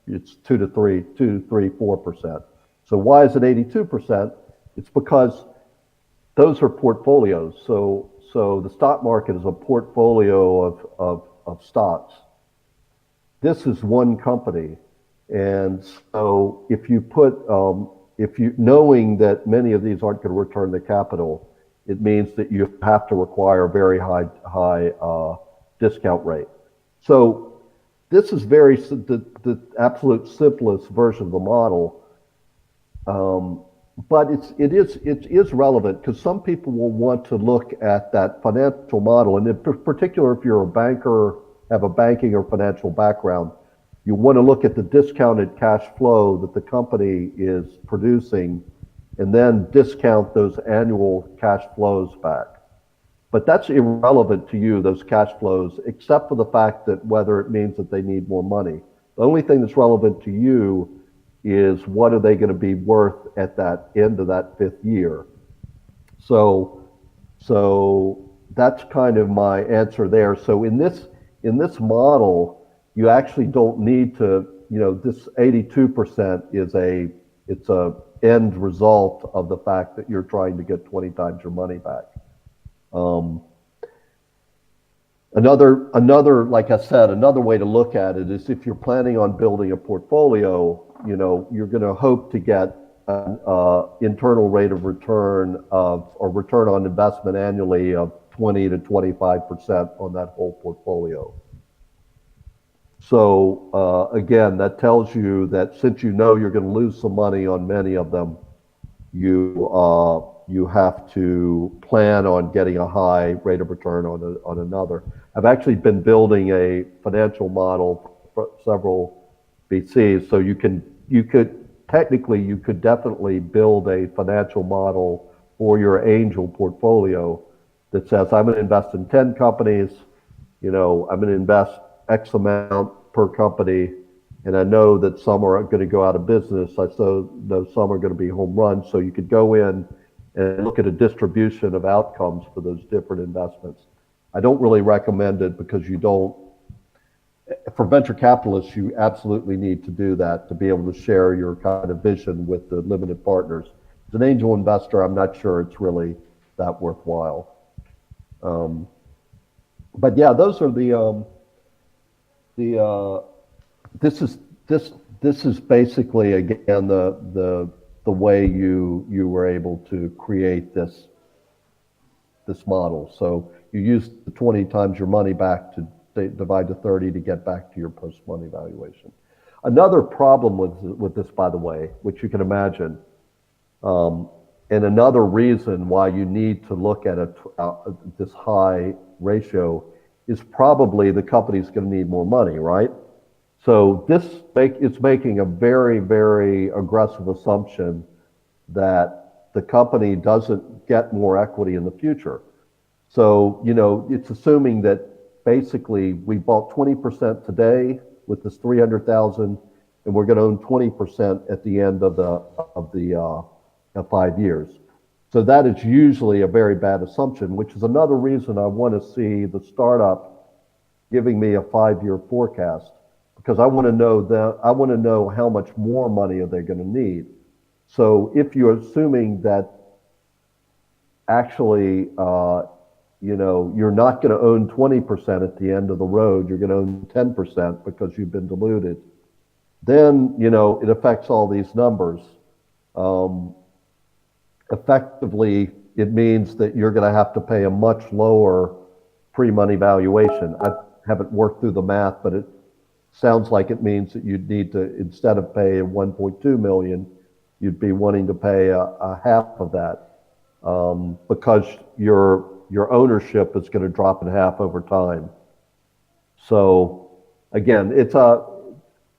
it's 2 to 3, 4%. So why is it 82%? It's because those are portfolios. So the stock market is a portfolio of stocks. This is one company. And so if you knowing that many of these aren't going to return the capital, it means that you have to require a very high discount rate. So this is the absolute simplest version of the model. But it is relevant because some people will want to look at that financial model, and in particular, if you're a banker, have a banking or financial background, you want to look at the discounted cash flow that the company is producing, and then discount those annual cash flows back. But that's irrelevant to you, those cash flows, except for the fact that whether it means that they need more money. The only thing that's relevant to you is what are they going to be worth at that end of that 5th year. So that's kind of my answer there. So in this model, you actually don't need to, this 82% it's a end result of the fact that you're trying to get 20 times your money back. Another, like I said, another way to look at it is if you're planning on building a portfolio, you're going to hope to get an internal rate of return or return on investment annually of 20 to 25% on that whole portfolio. So again, that tells you that since you're going to lose some money on many of them, you have to plan on getting a high rate of return on another. I've actually been building a financial model for several VCs, so you could definitely build a financial model for your angel portfolio that says, I'm going to invest in 10 companies, I'm going to invest X amount per company, and I know that some are going to go out of business. I know some are going to be home runs, so you could go in and look at a distribution of outcomes for those different investments. I don't really recommend it because for venture capitalists, you absolutely need to do that to be able to share your kind of vision with the limited partners. As an angel investor, I'm not sure it's really that worthwhile. But yeah, those are this is basically, again, the way you were able to create this model. So you use the 20 times your money back to divide to 30 to get back to your post-money valuation. Another problem with this, by the way, which you can imagine, and another reason why you need to look at this high ratio is probably the company's going to need more money, right? So it's making a very, very aggressive assumption that the company doesn't get more equity in the future. So, it's assuming that basically we bought 20% today with this 300,000, and we're going to own 20% at the end of the 5 years. So that is usually a very bad assumption, which is another reason I want to see the startup giving me a 5-year forecast, because I want to know how much more money are they going to need. So if you're assuming that actually, you're not going to own 20% at the end of the road, you're going to own 10% because you've been diluted, then, it affects all these numbers. Effectively, it means that you're going to have to pay a much lower pre-money valuation. I haven't worked through the math, but it sounds like it means that you'd need to, instead of pay 1.2 million, you'd be wanting to pay a half of that, because your ownership is going to drop in half over time. So again,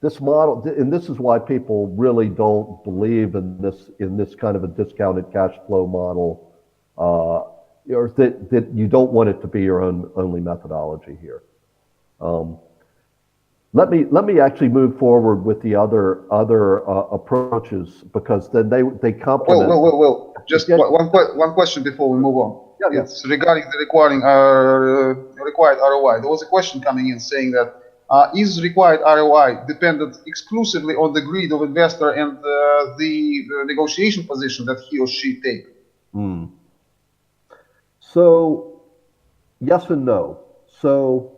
this model, and this is why people really don't believe in this kind of a discounted cash flow model, or that you don't want it to be your only methodology here. Let me actually move forward with the other approaches, because then they complement. Well. Just one question before we move on. Yeah. It's regarding the required ROI. There was a question coming in saying that is required ROI dependent exclusively on the greed of investor and the negotiation position that he or she take? So yes and no. So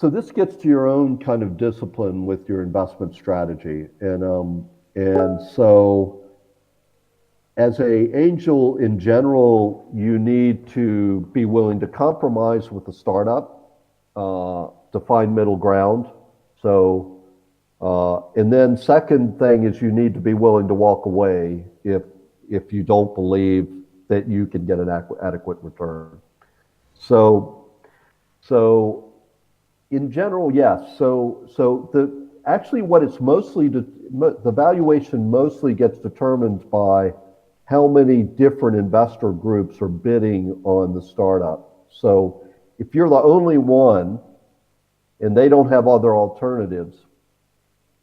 this gets to your own kind of discipline with your investment strategy, and so as an angel in general, you need to be willing to compromise with the startup to find middle ground. So, and then second thing is you need to be willing to walk away if you don't believe that you can get an adequate return. So in general, yes. So what it's mostly the valuation mostly gets determined by how many different investor groups are bidding on the startup. So if you're the only one and they don't have other alternatives,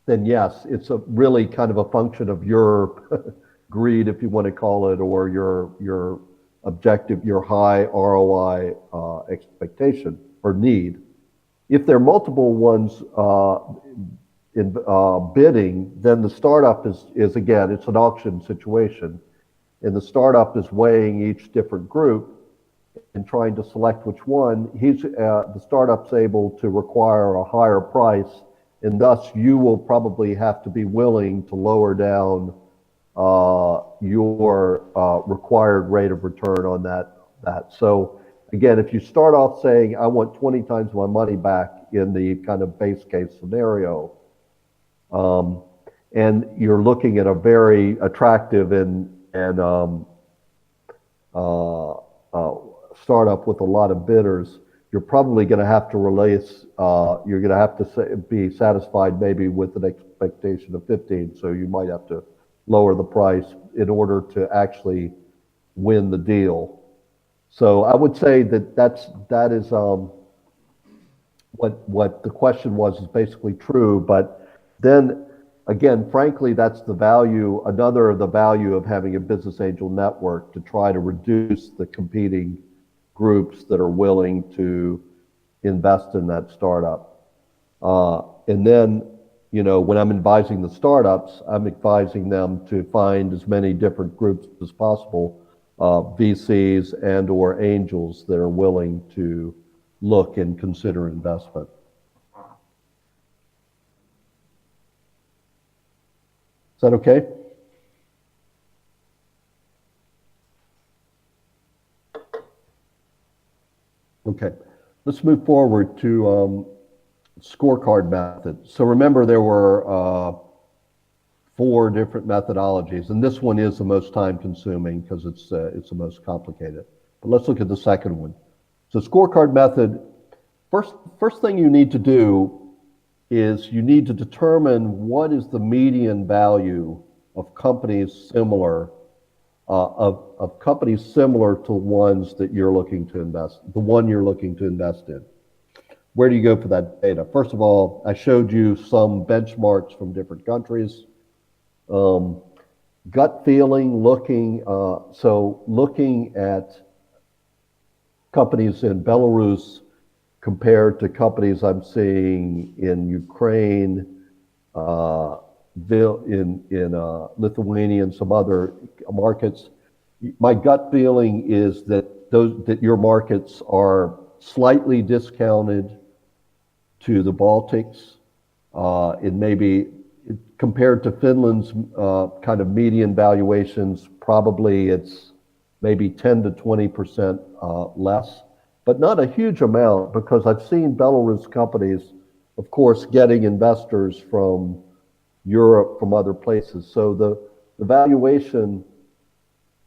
then yes, it's really kind of a function of your greed, if you want to call it, or your objective, your high ROI expectation or need. If there are multiple ones in bidding, then the startup is again, it's an auction situation. And the startup is weighing each different group and trying to select which one. The startup's able to require a higher price, and thus you will probably have to be willing to lower down your required rate of return on that. So again, if you start off saying, I want 20 times my money back in the kind of base case scenario, and you're looking at a very attractive and startup with a lot of bidders, you're probably going to have to release, you're going to have to be satisfied maybe with an expectation of 15, so you might have to lower the price in order to actually win the deal. So I would say that is what the question was is basically true, but then again, frankly, that's another of the value of having a business angel network, to try to reduce the competing groups that are willing to invest in that startup. And then, when I'm advising the startups, I'm advising them to find as many different groups as possible, VCs and or angels that are willing to look and consider investment. Is that okay? Okay, let's move forward to scorecard method. So remember, there were 4 different methodologies, and this one is the most time-consuming because it's the most complicated. But let's look at the second one. So scorecard method, first thing you need to do is you need to determine what is the median value of companies similar of companies similar to ones that you're looking to invest, the one you're looking to invest in. Where do you go for that data? First of all, I showed you some benchmarks from different countries. Gut feeling, looking at companies in Belarus compared to companies I'm seeing in Ukraine, in Lithuania and some other markets. My gut feeling is that your markets are slightly discounted to the Baltics. It may be compared to Finland's kind of median valuations, probably it's maybe 10 to 20% less, but not a huge amount, because I've seen Belarus companies, of course, getting investors from Europe, from other places. So the valuation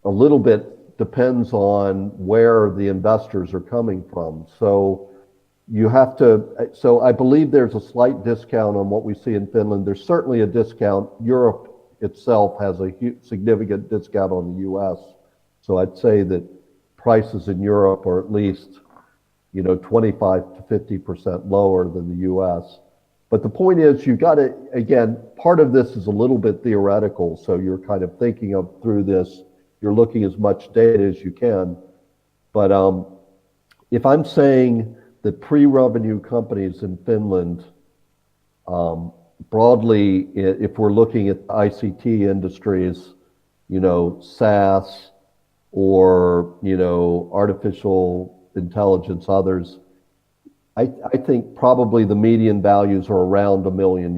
a little bit depends on where the investors are coming from. So you have to, so I believe there's a slight discount on what we see in Finland. There's certainly a discount. Europe itself has a significant discount on the US. So I'd say that prices in Europe are at least, 25 to 50% lower than the US. But the point is, you got to, again, part of this is a little bit theoretical. So you're kind of thinking of through this, you're looking as much data as you can. But if I'm saying that pre-revenue companies in Finland, broadly, if we're looking at the ICT industries, SaaS or, artificial intelligence, others, I think probably the median values are around €1 million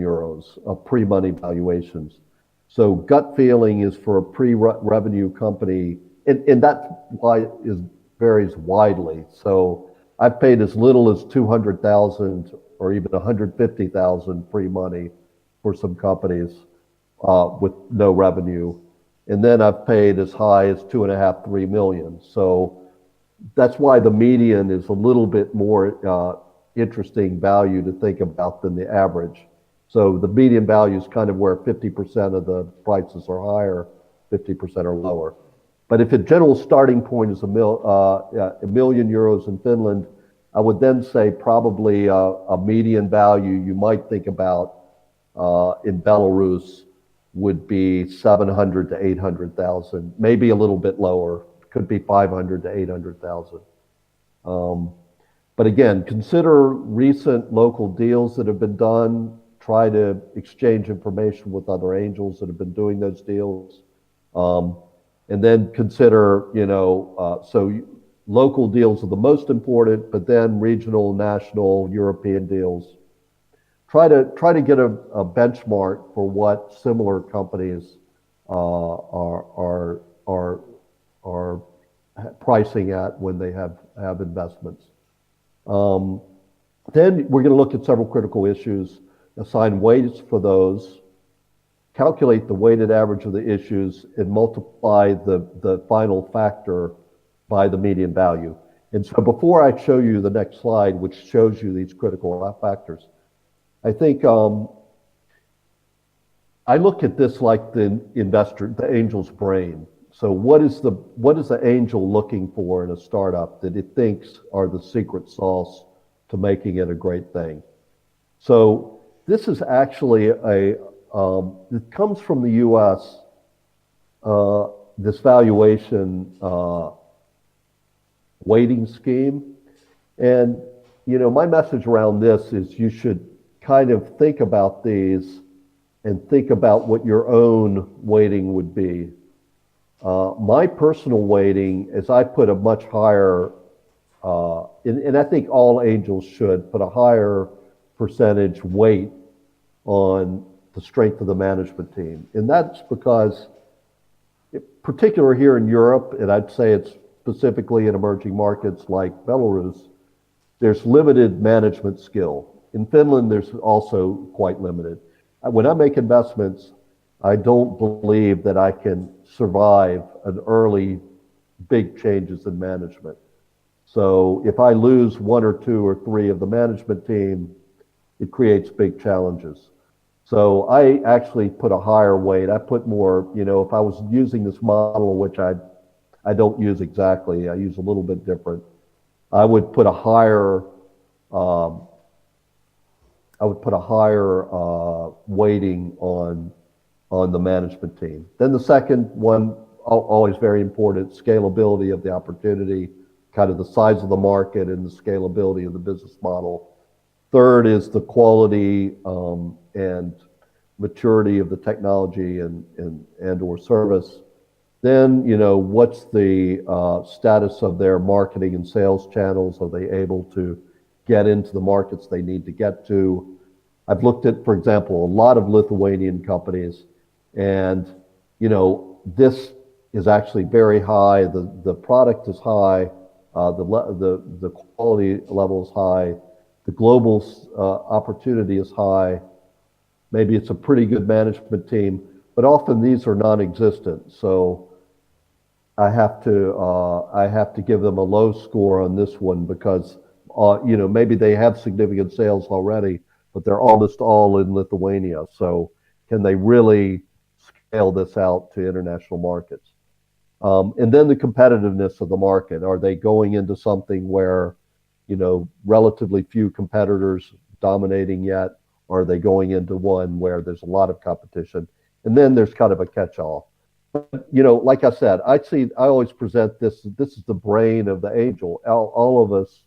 of pre-money valuations. So gut feeling is for a pre-revenue company, and that's why it varies widely. So I've paid as little as 200,000 or even 150,000 pre-money for some companies with no revenue, and then I've paid as high as 2.5, 3 million. So that's why the median is a little bit more interesting value to think about than the average. So the median value is kind of where 50% of the prices are higher, 50% are lower. But if a general starting point is €1 million in Finland, I would then say probably a median value you might think about in Belarus would be 700 to 800,000, maybe a little bit lower, could be 500 to 800,000. But again, consider recent local deals that have been done. Try to exchange information with other angels that have been doing those deals. And then consider, local deals are the most important, but then regional, national, European deals. Try to get a benchmark for what similar companies are pricing at when they have investments. Then we're going to look at several critical issues, assign weights for those, calculate the weighted average of the issues, and multiply the final factor by the median value. And so before I show you the next slide, which shows you these critical factors, I think I look at this like the angel's brain. So what is the angel looking for in a startup that it thinks are the secret sauce to making it a great thing? So this is actually it comes from the US, this valuation weighting scheme. And, my message around this is you should kind of think about these and think about what your own weighting would be. My personal weighting is I put a much higher, and I think all angels should put a higher percentage weight on the strength of the management team. And that's because, particularly here in Europe, and I'd say it's specifically in emerging markets like Belarus, there's limited management skill. In Finland, there's also quite limited. When I make investments, I don't believe that I can survive an early big changes in management. So if I lose one or two or three of the management team, it creates big challenges. So I actually put a higher weight. I put more, if I was using this model, which I don't use exactly, I use a little bit different. I would put a higher weighting on the management team. Then the second one, always very important, scalability of the opportunity, kind of the size of the market and the scalability of the business model. Third is the quality and maturity of the technology and or service. Then, what's the status of their marketing and sales channels? Are they able to get into the markets they need to get to? I've looked at, for example, a lot of Lithuanian companies, and this is actually very high. The product is high. The quality level is high. The global opportunity is high. Maybe it's a pretty good management team, but often these are non-existent. So I have to give them a low score on this one because maybe they have significant sales already, but they're almost all in Lithuania. So can they really scale this out to international markets? And then the competitiveness of the market. Are they going into something where, relatively few competitors dominating yet? Or are they going into one where there's a lot of competition? And then there's kind of a catch-all. But, like I said, I always present this is the brain of the angel. All of us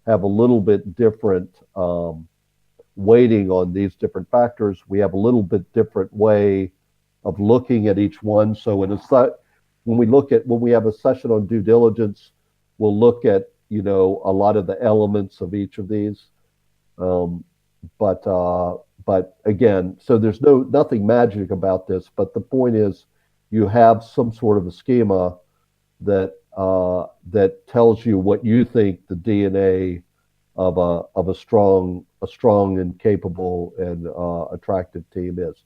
have a little bit different weighting on these different factors. We have a little bit different way of looking at each one. So when we have a session on due diligence, we'll look at, a lot of the elements of each of these. But again, so there's nothing magic about this, but the point is you have some sort of a schema that tells you what you think the DNA of a strong and capable and attractive team is.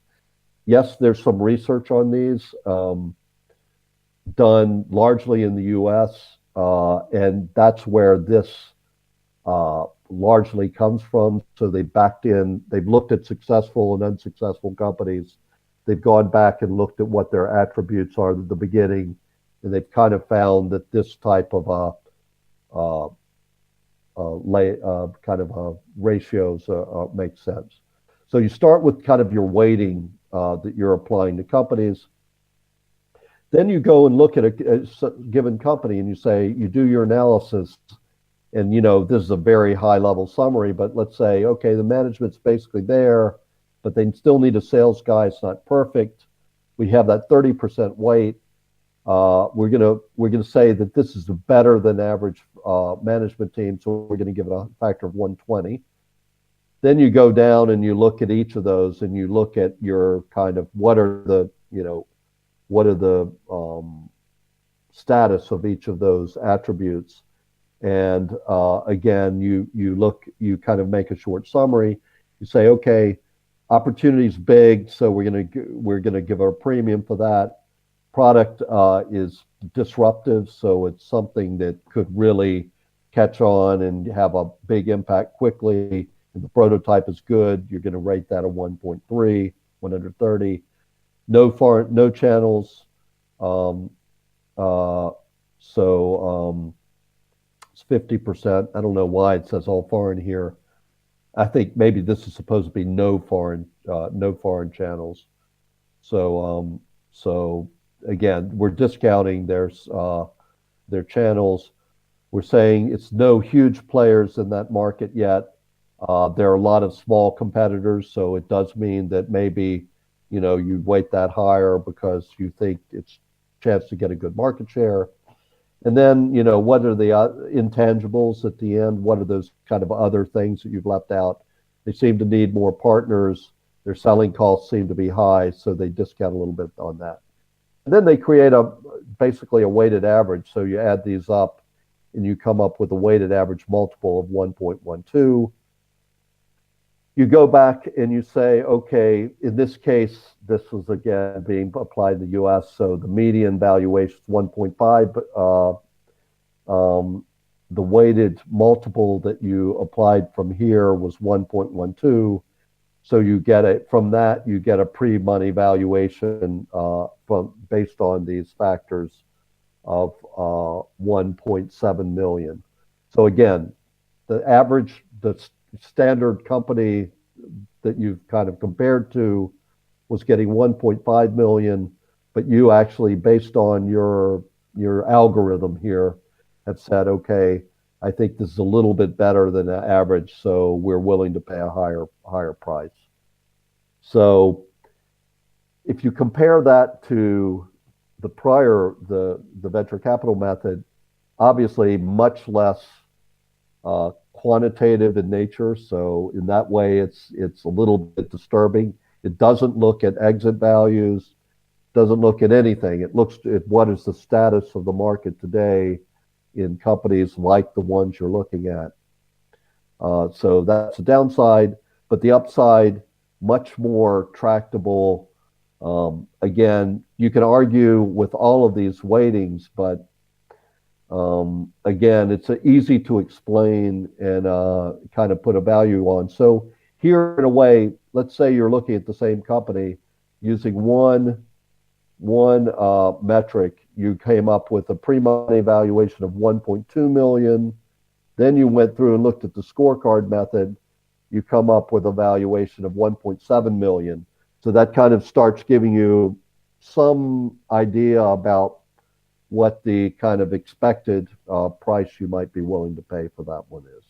Yes, there's some research on these done largely in the US, and that's where this largely comes from. So they've looked at successful and unsuccessful companies. They've gone back and looked at what their attributes are at the beginning, and they've kind of found that this type of ratios make sense. So you start with kind of your weighting that you're applying to companies. Then you go and look at a given company and you do your analysis. And, this is a very high level summary, but let's say, okay, the management's basically there, but they still need a sales guy. It's not perfect. We have that 30% weight. We're gonna say that this is a better than average management team, so we're gonna give it a factor of 120. Then you go down and you look at each of those, and you look at your kind of what are the status of each of those attributes. And again, you kind of make a short summary. You say, okay, opportunity's big, so we're gonna give a premium for that. Product is disruptive, so it's something that could really catch on and have a big impact quickly. If the prototype is good, you're gonna rate that a 1.3, 130. No channels. It's 50%. I don't know why it says all foreign here. I think maybe this is supposed to be no foreign channels. So again, we're discounting their channels. We're saying it's no huge players in that market yet. There are a lot of small competitors, so it does mean that maybe you weight that higher because you think it's a chance to get a good market share. And then, what are the intangibles at the end? What are those kind of other things that you've left out? They seem to need more partners. Their selling costs seem to be high, so they discount a little bit on that. And then they create basically a weighted average. So you add these up and you come up with a weighted average multiple of 1.12. You go back and you say, okay, in this case, this was again being applied in the US, so the median valuation is 1.5. The weighted multiple that you applied from here was 1.12. So you get it from that, you get a pre-money valuation based on these factors of 1.7 million. So again, the standard company that you've kind of compared to was getting 1.5 million, but you actually, based on your algorithm here, have said, okay, I think this is a little bit better than the average, so we're willing to pay a higher price. So if you compare that to the prior, the venture capital method, obviously much less quantitative in nature. So in that way, it's a little bit disturbing. It doesn't look at exit values, doesn't look at anything. It looks at what is the status of the market today in companies like the ones you're looking at. So that's the downside, but the upside, much more tractable. Again, you can argue with all of these weightings, but again, it's easy to explain and kind of put a value on. So here, in a way, let's say you're looking at the same company using one metric. You came up with a pre-money valuation of 1.2 million. Then you went through and looked at the scorecard method. You come up with a valuation of 1.7 million. So that kind of starts giving you some idea about what the kind of expected price you might be willing to pay for that one is.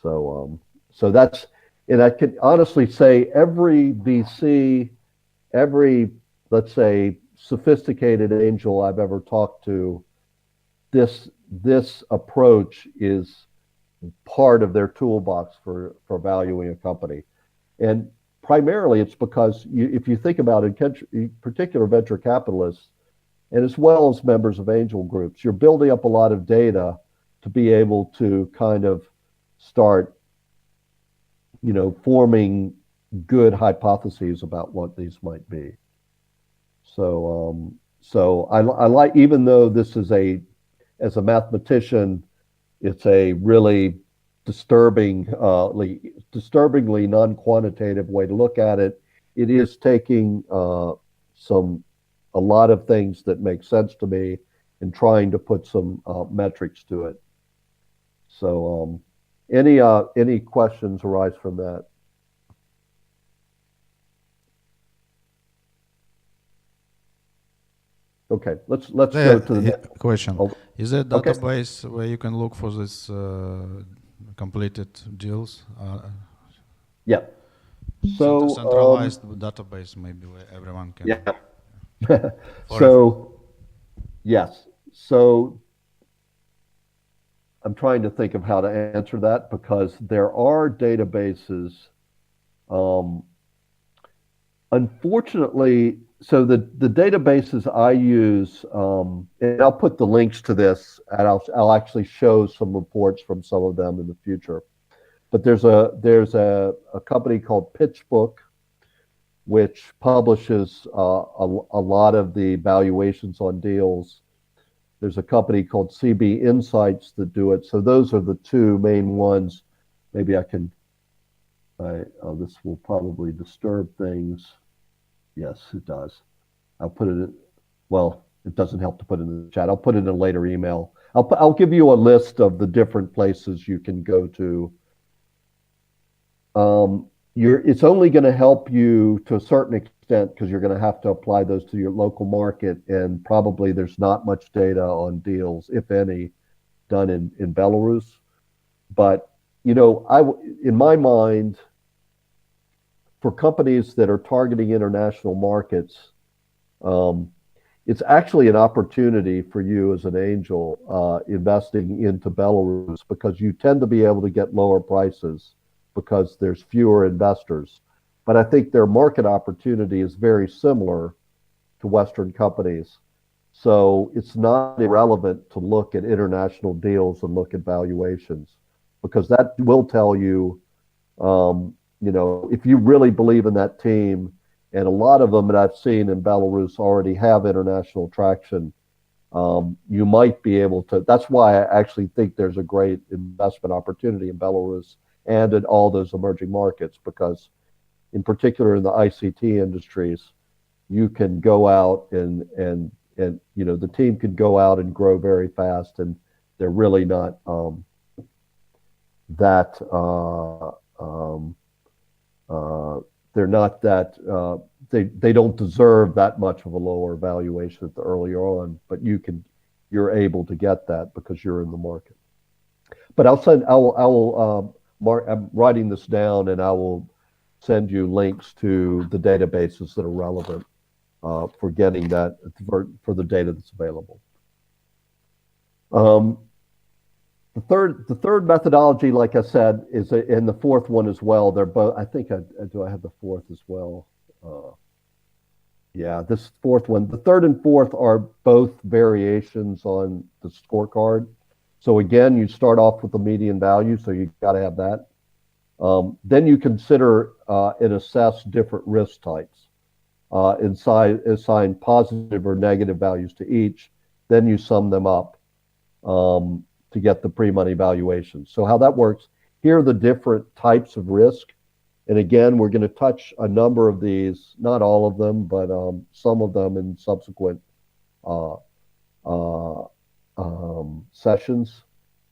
So that's, and I can honestly say every VC, every, let's say, sophisticated angel I've ever talked to, this approach is part of their toolbox for valuing a company. And primarily it's because if you think about it, in particular venture capitalists, and as well as members of angel groups, you're building up a lot of data to be able to kind of start, forming good hypotheses about what these might be. So I like, even though this is as a mathematician, it's a really disturbingly non-quantitative way to look at it. It is taking a lot of things that make sense to me and trying to put some metrics to it. So any questions arise from that? Okay, let's go to the question. Oh, is there a okay. database where you can look for this completed deals? Yeah. So centralized database, maybe where everyone can. Yeah. So yes. So I'm trying to think of how to answer that, because there are databases. Unfortunately, so the databases I use, and I'll put the links to this, and I'll actually show some reports from some of them in the future. But there's a company called PitchBook, which publishes a lot of the valuations on deals. There's a company called CB Insights that do it. So those are the two main ones. Maybe I can. This will probably disturb things. Yes, it does. I'll put it in, well, it doesn't help to put it in the chat. I'll put it in a later email. I'll give you a list of the different places you can go to. It's only going to help you to a certain extent, because you're going to have to apply those to your local market, and probably there's not much data on deals, if any, done in Belarus. But in my mind, for companies that are targeting international markets, it's actually an opportunity for you as an angel investing into Belarus, because you tend to be able to get lower prices because there's fewer investors. but I think their market opportunity is very similar to Western companies. So it's not irrelevant to look at international deals and look at valuations, because that will tell you, if you really believe in that team, and a lot of them that I've seen in Belarus already have international traction, you might be able to. That's why I actually think there's a great investment opportunity in Belarus and in all those emerging markets, because in particular in the ICT industries, you can go out and the team can go out and grow very fast, and they're really not they don't deserve that much of a lower valuation at the earlier on, but you're able to get that because you're in the market. But I'm writing this down, and I will send you links to the databases that are relevant for getting that for the data that's available. The third methodology, like I said, is and the fourth one as well. They're both. I think I have the fourth as well. This fourth one. The third and fourth are both variations on the scorecard. So again, you start off with the median value, so you got to have that. Then you consider and assess different risk types, assign positive or negative values to each. Then you sum them up to get the pre-money valuation. So how that works, here are the different types of risk. And again, we're going to touch a number of these, not all of them, but some of them in subsequent sessions.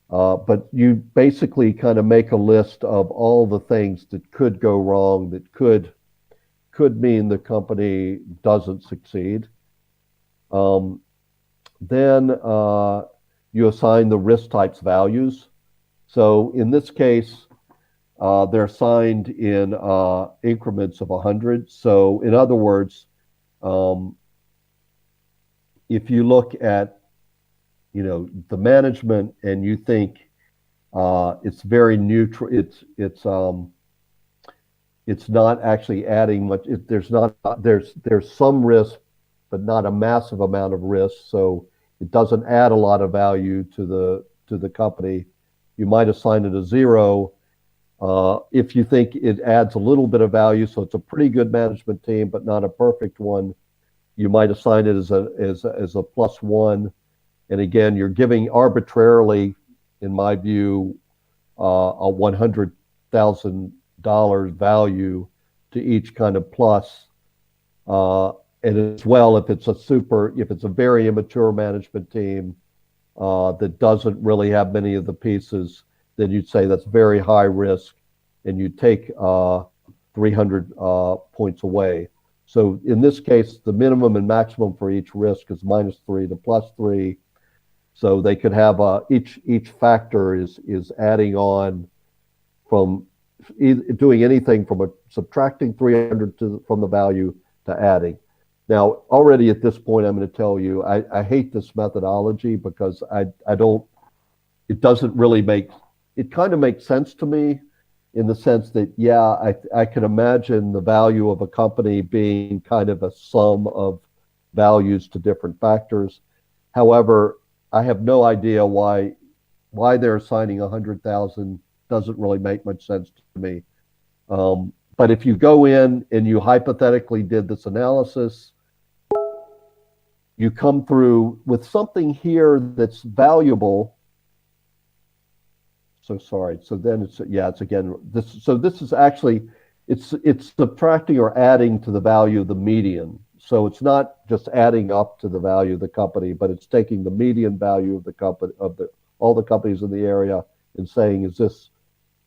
But you basically kind of make a list of all the things that could go wrong, that could mean the company doesn't succeed. Then you assign the risk types values. So in this case, they're assigned in increments of 100. So in other words, if you look at the management and you think it's very neutral, it's not actually adding much. There's some risk, but not a massive amount of risk. So it doesn't add a lot of value to the company. You might assign it a 0. If you think it adds a little bit of value, so it's a pretty good management team, but not a perfect one, you might assign it as a +1. And again, you're giving arbitrarily, in my view, a $100,000 value to each kind of plus. And as well, if it's a very immature management team that doesn't really have many of the pieces, then you'd say that's very high risk, and you take 300 points away. So in this case, the minimum and maximum for each risk is -3 to +3. So they could have each factor is adding on from doing anything from subtracting 300 from the value to adding. Now, already at this point, I'm going to tell you, I hate this methodology because it doesn't really it kind of makes sense to me in the sense that, I can imagine the value of a company being kind of a sum of values to different factors. However, I have no idea why they're assigning 100,000 doesn't really make much sense to me. But if you go in and you hypothetically did this analysis, you come through with something here that's valuable. So sorry. So then it's again this. So this is actually it's subtracting or adding to the value of the median. So it's not just adding up to the value of the company, but it's taking the median value of the company all the companies in the area and saying, is this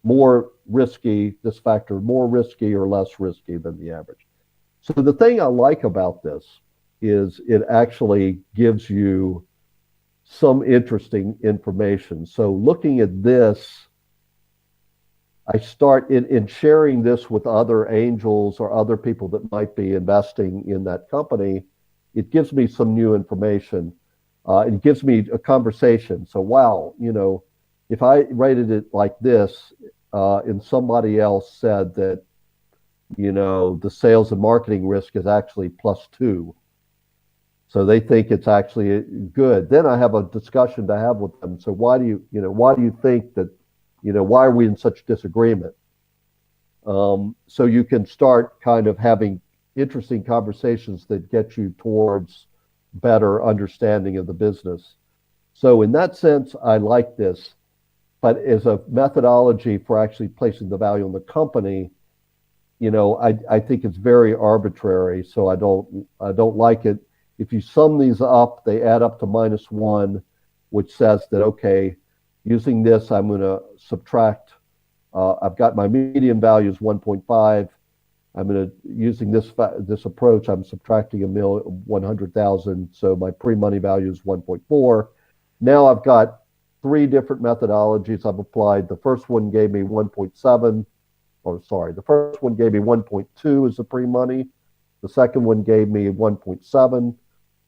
more risky? This factor more risky or less risky than the average? So the thing I like about this is it actually gives you some interesting information. So looking at this, I start in sharing this with other angels or other people that might be investing in that company. It gives me some new information. It gives me a conversation. So, wow, if I rated it like this, and somebody else said that the sales and marketing risk is actually +2. So they think it's actually good. Then I have a discussion to have with them. So why do you think that, why are we in such disagreement? So you can start kind of having interesting conversations that get you towards better understanding of the business. So in that sense, I like this, but as a methodology for actually placing the value on the company, I think it's very arbitrary. So I don't like it. If you sum these up, they add up to -1, which says that, okay, using this, I'm going to subtract. I've got my median value is 1.5. I'm going to, using this approach, I'm subtracting 100,000. So my pre-money value is 1.4. Now I've got 3 different methodologies I've applied. The first one gave me 1.7. The first one gave me 1.2 as the pre-money. The second one gave me 1.7.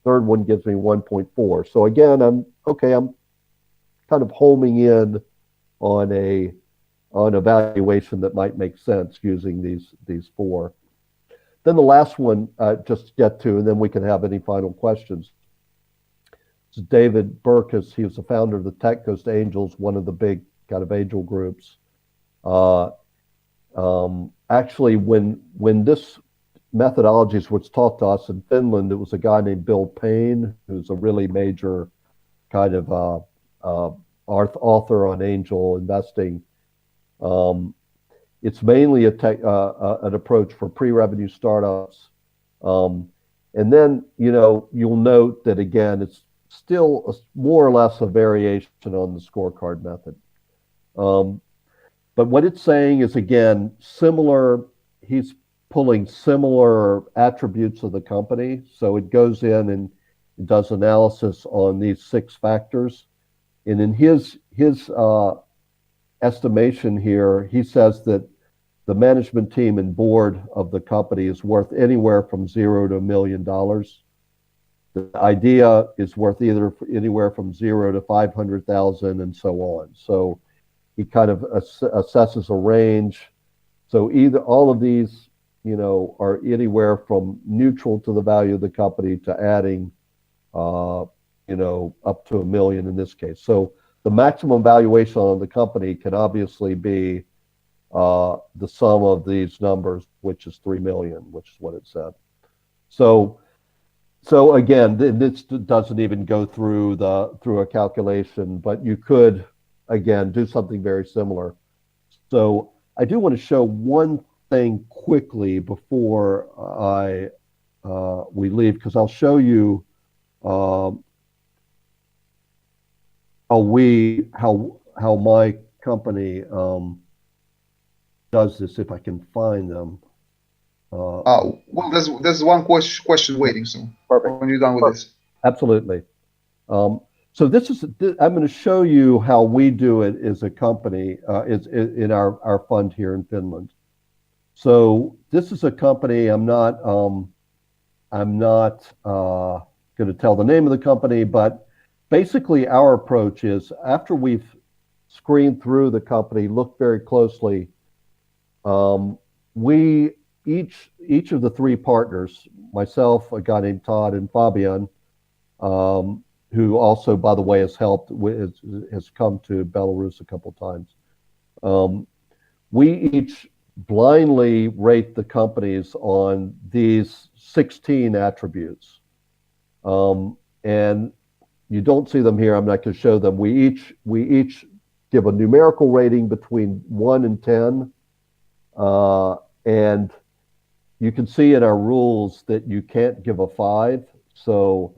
Third one gives me 1.4. So again, I'm kind of homing in on a valuation that might make sense using these 4. Then the last one, just to get to, and then we can have any final questions. This is David Burkus. He was the founder of the Tech Coast Angels, one of the big kind of angel groups. Actually, when this methodologies was taught to us in Finland, it was a guy named Bill Payne, who's a really major kind of author on angel investing. It's mainly an approach for pre-revenue startups. And then, you'll note that, again, it's still more or less a variation on the scorecard method. But what it's saying is, again, similar. He's pulling similar attributes of the company. So it goes in and does analysis on these 6 factors. And in his estimation here, he says that the management team and board of the company is worth anywhere from $0 to $1 million. The idea is worth anywhere from $0 to 500,000 and so on. So he kind of assesses a range. So either all of these, are anywhere from neutral to the value of the company to adding, up to $1 million in this case. So the maximum valuation on the company can obviously be the sum of these numbers, which is 3 million, which is what it said. So again, this doesn't even go through a calculation, but you could, again, do something very similar. So I do want to show one thing quickly before we leave, because I'll show you how my company does this, if I can find them. Well, there's one question waiting. So Perfect. When you're done with this, absolutely. So I'm going to show you how we do it as a company, is in our fund here in Finland. So this is a company. I'm not going to tell the name of the company, but basically our approach is, after we've screened through the company, looked very closely, we each of the 3 partners, myself, a guy named Todd, and Fabian, who also, by the way, has come to Belarus a couple times. We each blindly rate the companies on these 16 attributes. And you don't see them here. I'm not going to show them. We each give a numerical rating between 1 and 10. And you can see in our rules that you can't give a 5. So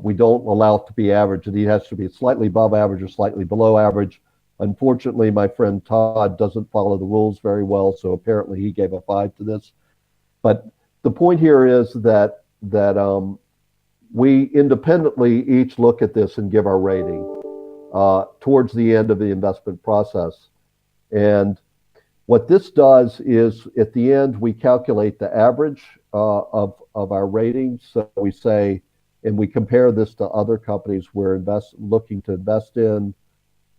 we don't allow it to be average. It has to be slightly above average or slightly below average. Unfortunately, my friend Todd doesn't follow the rules very well, so apparently he gave a 5 to this. But the point here is that we independently each look at this and give our rating towards the end of the investment process. And what this does is, at the end, we calculate the average of our ratings. So we say, and we compare this to other companies we're looking to invest in.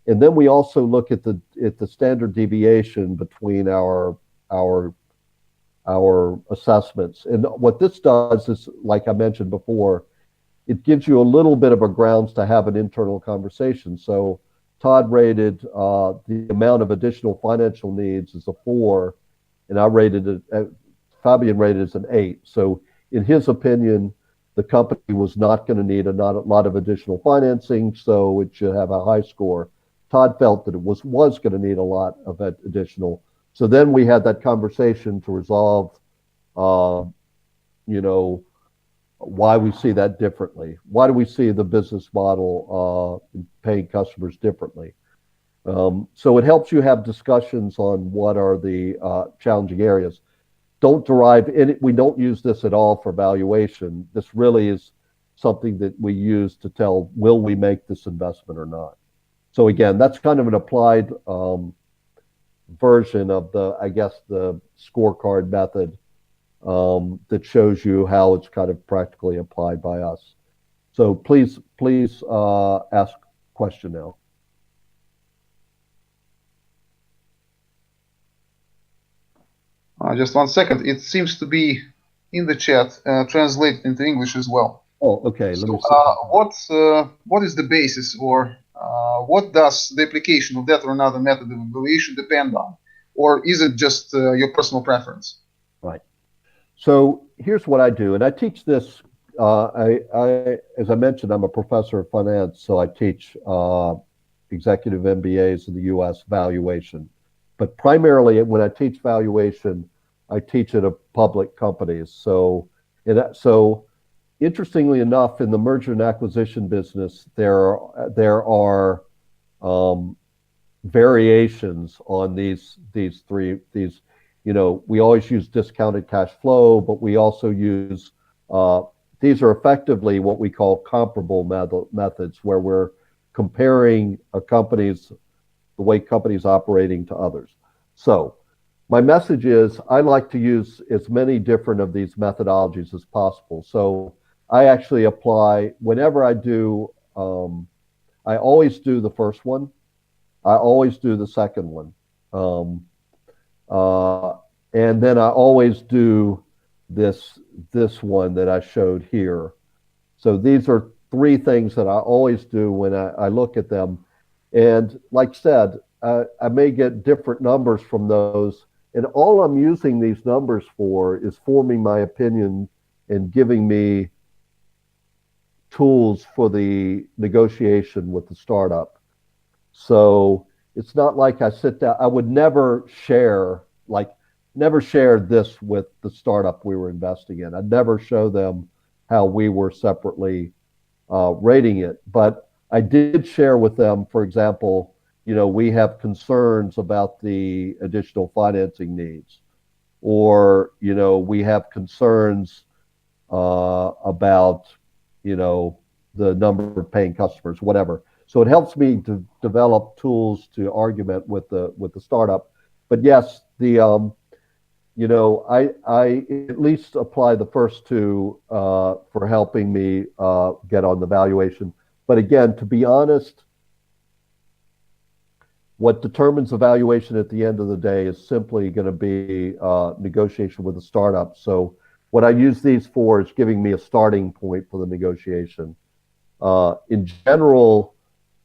And then we also look at the standard deviation between our our assessments. And what this does is, like I mentioned before, it gives you a little bit of a grounds to have an internal conversation. So Todd rated the amount of additional financial needs as a 4, and I rated it, Fabian rated it as an 8. So in his opinion, the company was not going to need a lot of additional financing, so it should have a high score. Todd felt that it was going to need a lot of additional. So then we had that conversation to resolve, why we see that differently. Why do we see the business model paying customers differently? So it helps you have discussions on what are the challenging areas. Don't derive any, we don't use this at all for valuation. This really is something that we use to tell, will we make this investment or not? So again, that's kind of an applied version of the scorecard method that shows you how it's kind of practically applied by us. So please ask question now. Just 1 second. It seems to be in the chat, translated into English as well. Oh, okay. So, what is the basis, or what does the application of that or another method of evaluation depend on? Or is it just your personal preference? Right. So here's what I do, and I teach this. As I mentioned, I'm a professor of finance, so I teach executive MBAs in the U.S. valuation. But primarily, when I teach valuation, I teach it at public companies. So interestingly enough, in the merger and acquisition business, there are variations on these three. We always use discounted cash flow, but we also use these are effectively what we call comparable methods, where we're comparing the way companies operating to others. So my message is I like to use as many different of these methodologies as possible. So I actually apply, whenever I do, I always do the first one. I always do the second one. And then I always do this one that I showed here. So these are 3 things that I always do when I look at them. And like I said, I may get different numbers from those. And all I'm using these numbers for is forming my opinion and giving me tools for the negotiation with the startup. So it's not like I sit down, I would never share this with the startup we were investing in. I'd never show them how we were separately rating it. But I did share with them, for example, we have concerns about the additional financing needs, or, we have concerns about, the number of paying customers, whatever. So it helps me to develop tools to argument with the startup. But yes, I at least apply the first 2 for helping me get on the valuation. But again, to be honest, what determines the valuation at the end of the day is simply going to be negotiation with the startup. So what I use these for is giving me a starting point for the negotiation. In general,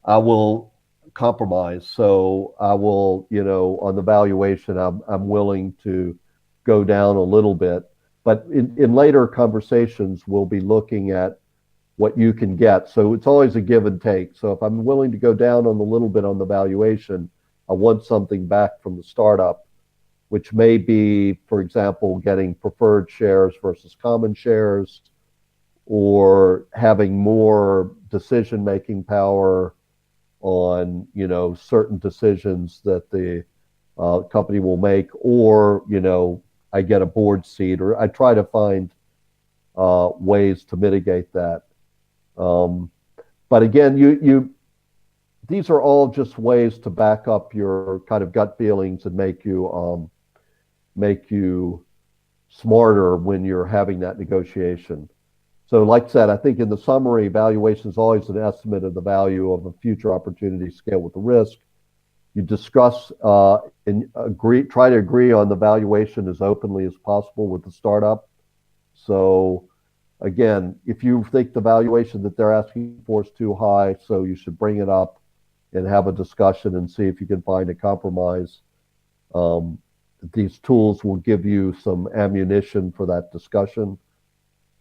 I will compromise. So I will, on the valuation, I'm willing to go down a little bit. But in later conversations, we'll be looking at what you can get. So it's always a give and take. So if I'm willing to go down on a little bit on the valuation, I want something back from the startup, which may be, for example, getting preferred shares versus common shares, or having more decision-making power on, certain decisions that the company will make, or, I get a board seat, or I try to find ways to mitigate that. But again, these are all just ways to back up your kind of gut feelings and make you smarter when you're having that negotiation. So like I said, I think in the summary, valuation is always an estimate of the value of a future opportunity scale with the risk. You discuss and try to agree on the valuation as openly as possible with the startup. So again, if you think the valuation that they're asking for is too high, so you should bring it up and have a discussion and see if you can find a compromise. These tools will give you some ammunition for that discussion.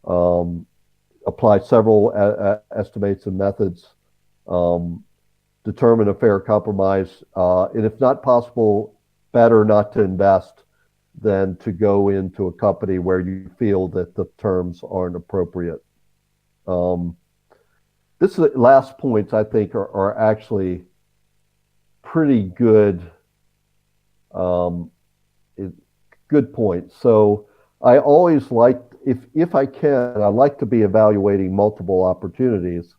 Apply several estimates and methods. Determine a fair compromise. And if not possible, better not to invest than to go into a company where you feel that the terms aren't appropriate. This last points, I think, are actually pretty good, good points. So I always like, if I can, I like to be evaluating multiple opportunities,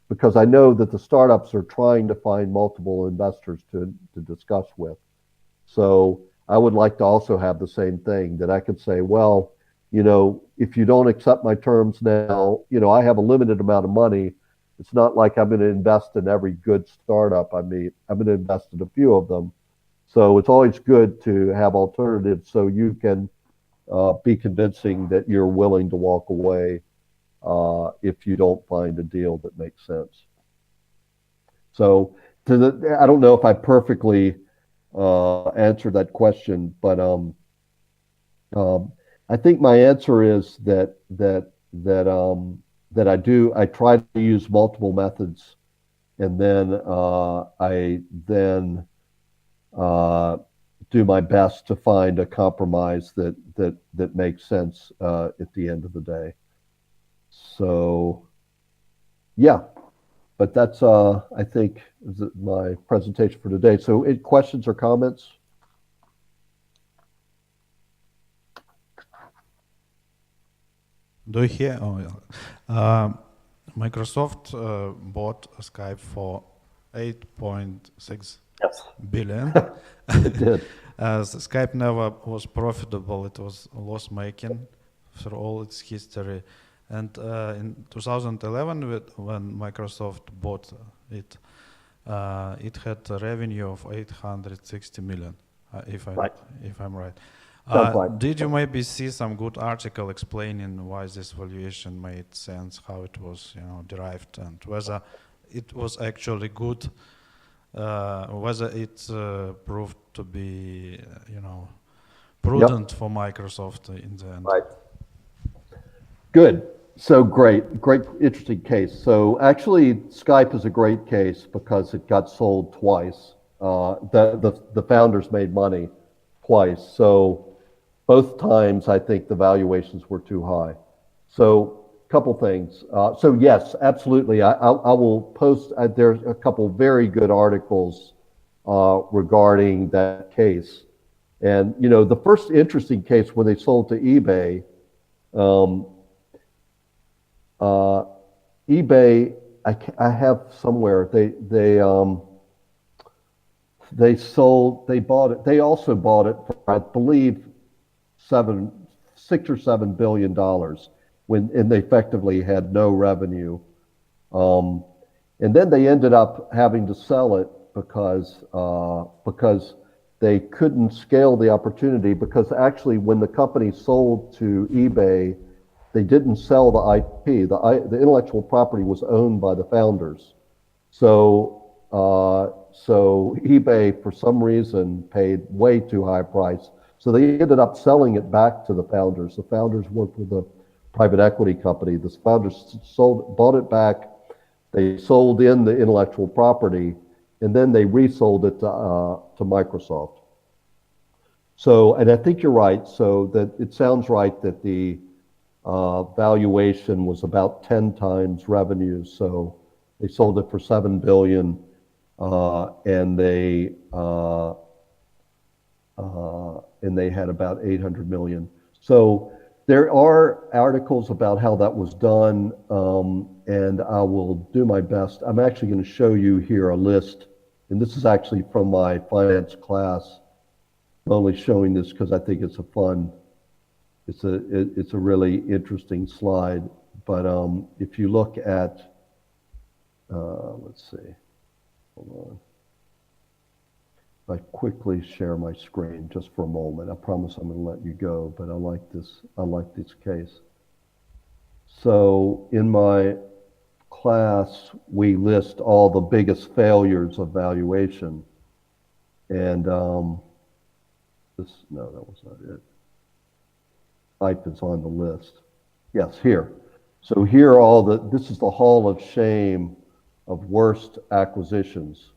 because I know that the startups are trying to find multiple investors to discuss with. So I would like to also have the same thing, that I could say, well, if you don't accept my terms now, I have a limited amount of money. It's not like I'm going to invest in every good startup I meet. I'm going to invest in a few of them. So it's always good to have alternatives so you can be convincing that you're willing to walk away if you don't find a deal that makes sense. So I don't know if I perfectly answered that question, but I think my answer is that I try to use multiple methods, and then I do my best to find a compromise that makes sense at the end of the day. So, yeah, but that's I think my presentation for today. So, questions or comments? Do you hear? Oh, yeah. Microsoft bought Skype for 8.6 billion. It did. Skype never was profitable. It was loss-making through all its history. And in 2011, when Microsoft bought it, it had a revenue of 860 million, if I'm right. Did you maybe see some good article explaining why this valuation made sense, how it was, derived, and whether it was actually good, whether it proved to be, prudent for Microsoft in the end? Right. Good. So great, interesting case. So actually, Skype is a great case because it got sold twice. The founders made money twice. So both times, I think the valuations were too high. So a couple things. So yes, absolutely. I will post. There's a couple very good articles regarding that case. And the first interesting case when they sold to eBay. eBay, I have somewhere. They bought it. They also bought it for, I believe, $6 or $7 billion and they effectively had no revenue. And then they ended up having to sell it because they couldn't scale the opportunity, because actually when the company sold to eBay, they didn't sell the IP. The intellectual property was owned by the founders. So eBay, for some reason, paid way too high a price. So they ended up selling it back to the founders. The founders worked with a private equity company. The founders bought it back. They sold in the intellectual property, and then they resold it to Microsoft. So, and I think you're right. So that it sounds right that the valuation was about 10 times revenue. So they sold it for $7 billion, and they had about 800 million. So there are articles about how that was done, and I will do my best. I'm actually going to show you here a list, and this is actually from my finance class. I'm only showing this because I think it's it's a really interesting slide. But if you look at, let's see, hold on. I quickly share my screen just for a moment. I promise I'm going to let you go, but I like this case. So in my class, we list all the biggest failures of valuation. And no, that was not it. Type is on the list. Yes, here. So here are this is the hall of shame of worst acquisitions.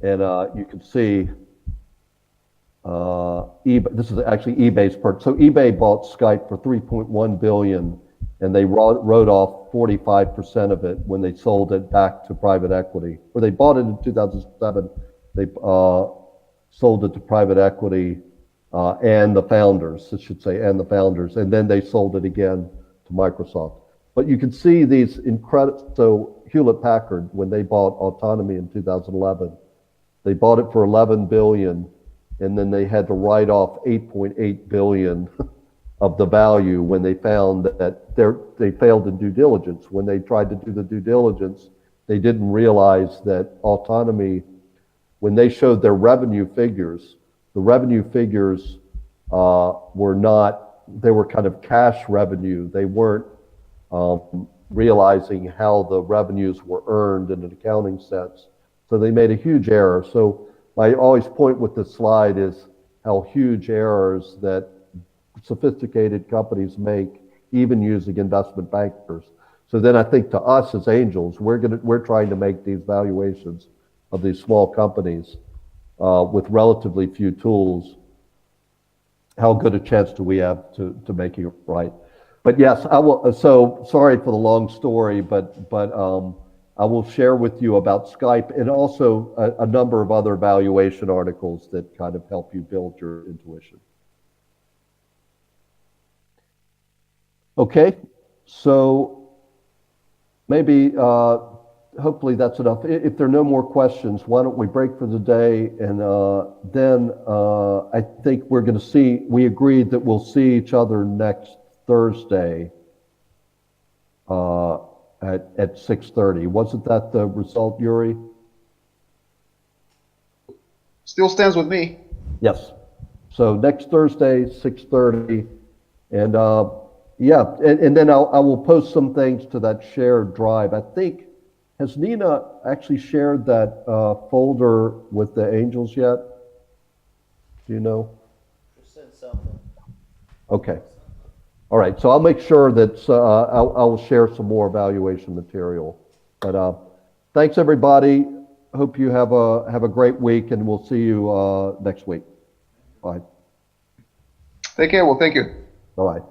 And you can see eBay, this is actually eBay's purchase. So eBay bought Skype for $3.1 billion, and they wrote off 45% of it when they sold it back to private equity. Or they bought it in 2007, they sold it to private equity and the founders, I should say, and then they sold it again to Microsoft. But you can see these incredible, so Hewlett-Packard, when they bought Autonomy in 2011, they bought it for $11 billion, and then they had to write off $8.8 billion of the value when they found that they failed in due diligence. When they tried to do the due diligence, they didn't realize that Autonomy, when they showed their revenue figures, the revenue figures were not, they were kind of cash revenue. They weren't realizing how the revenues were earned in an accounting sense. So they made a huge error. So my always point with this slide is how huge errors that sophisticated companies make, even using investment bankers. So then I think to us as angels, we're trying to make these valuations of these small companies with relatively few tools. How good a chance do we have to making it right? But yes, I will. So sorry for the long story, but I will share with you about Skype and also a number of other valuation articles that kind of help you build your intuition. Okay, so maybe, hopefully that's enough. If there are no more questions, why don't we break for the day, and then I think we're going to we agreed that we'll see each other next Thursday at 6:30. Wasn't that the result, Yuri? Still stands with me. Yes. So next Thursday, 6:30, and yeah, and then I will post some things to that shared drive. I think, has Nina actually shared that folder with the angels yet? Do you know? She said something. Okay. All right. So I'll make sure that I will share some more evaluation material. But thanks everybody. Hope you have a great week, and we'll see you next week. Bye. Take care. Well, thank you. All right.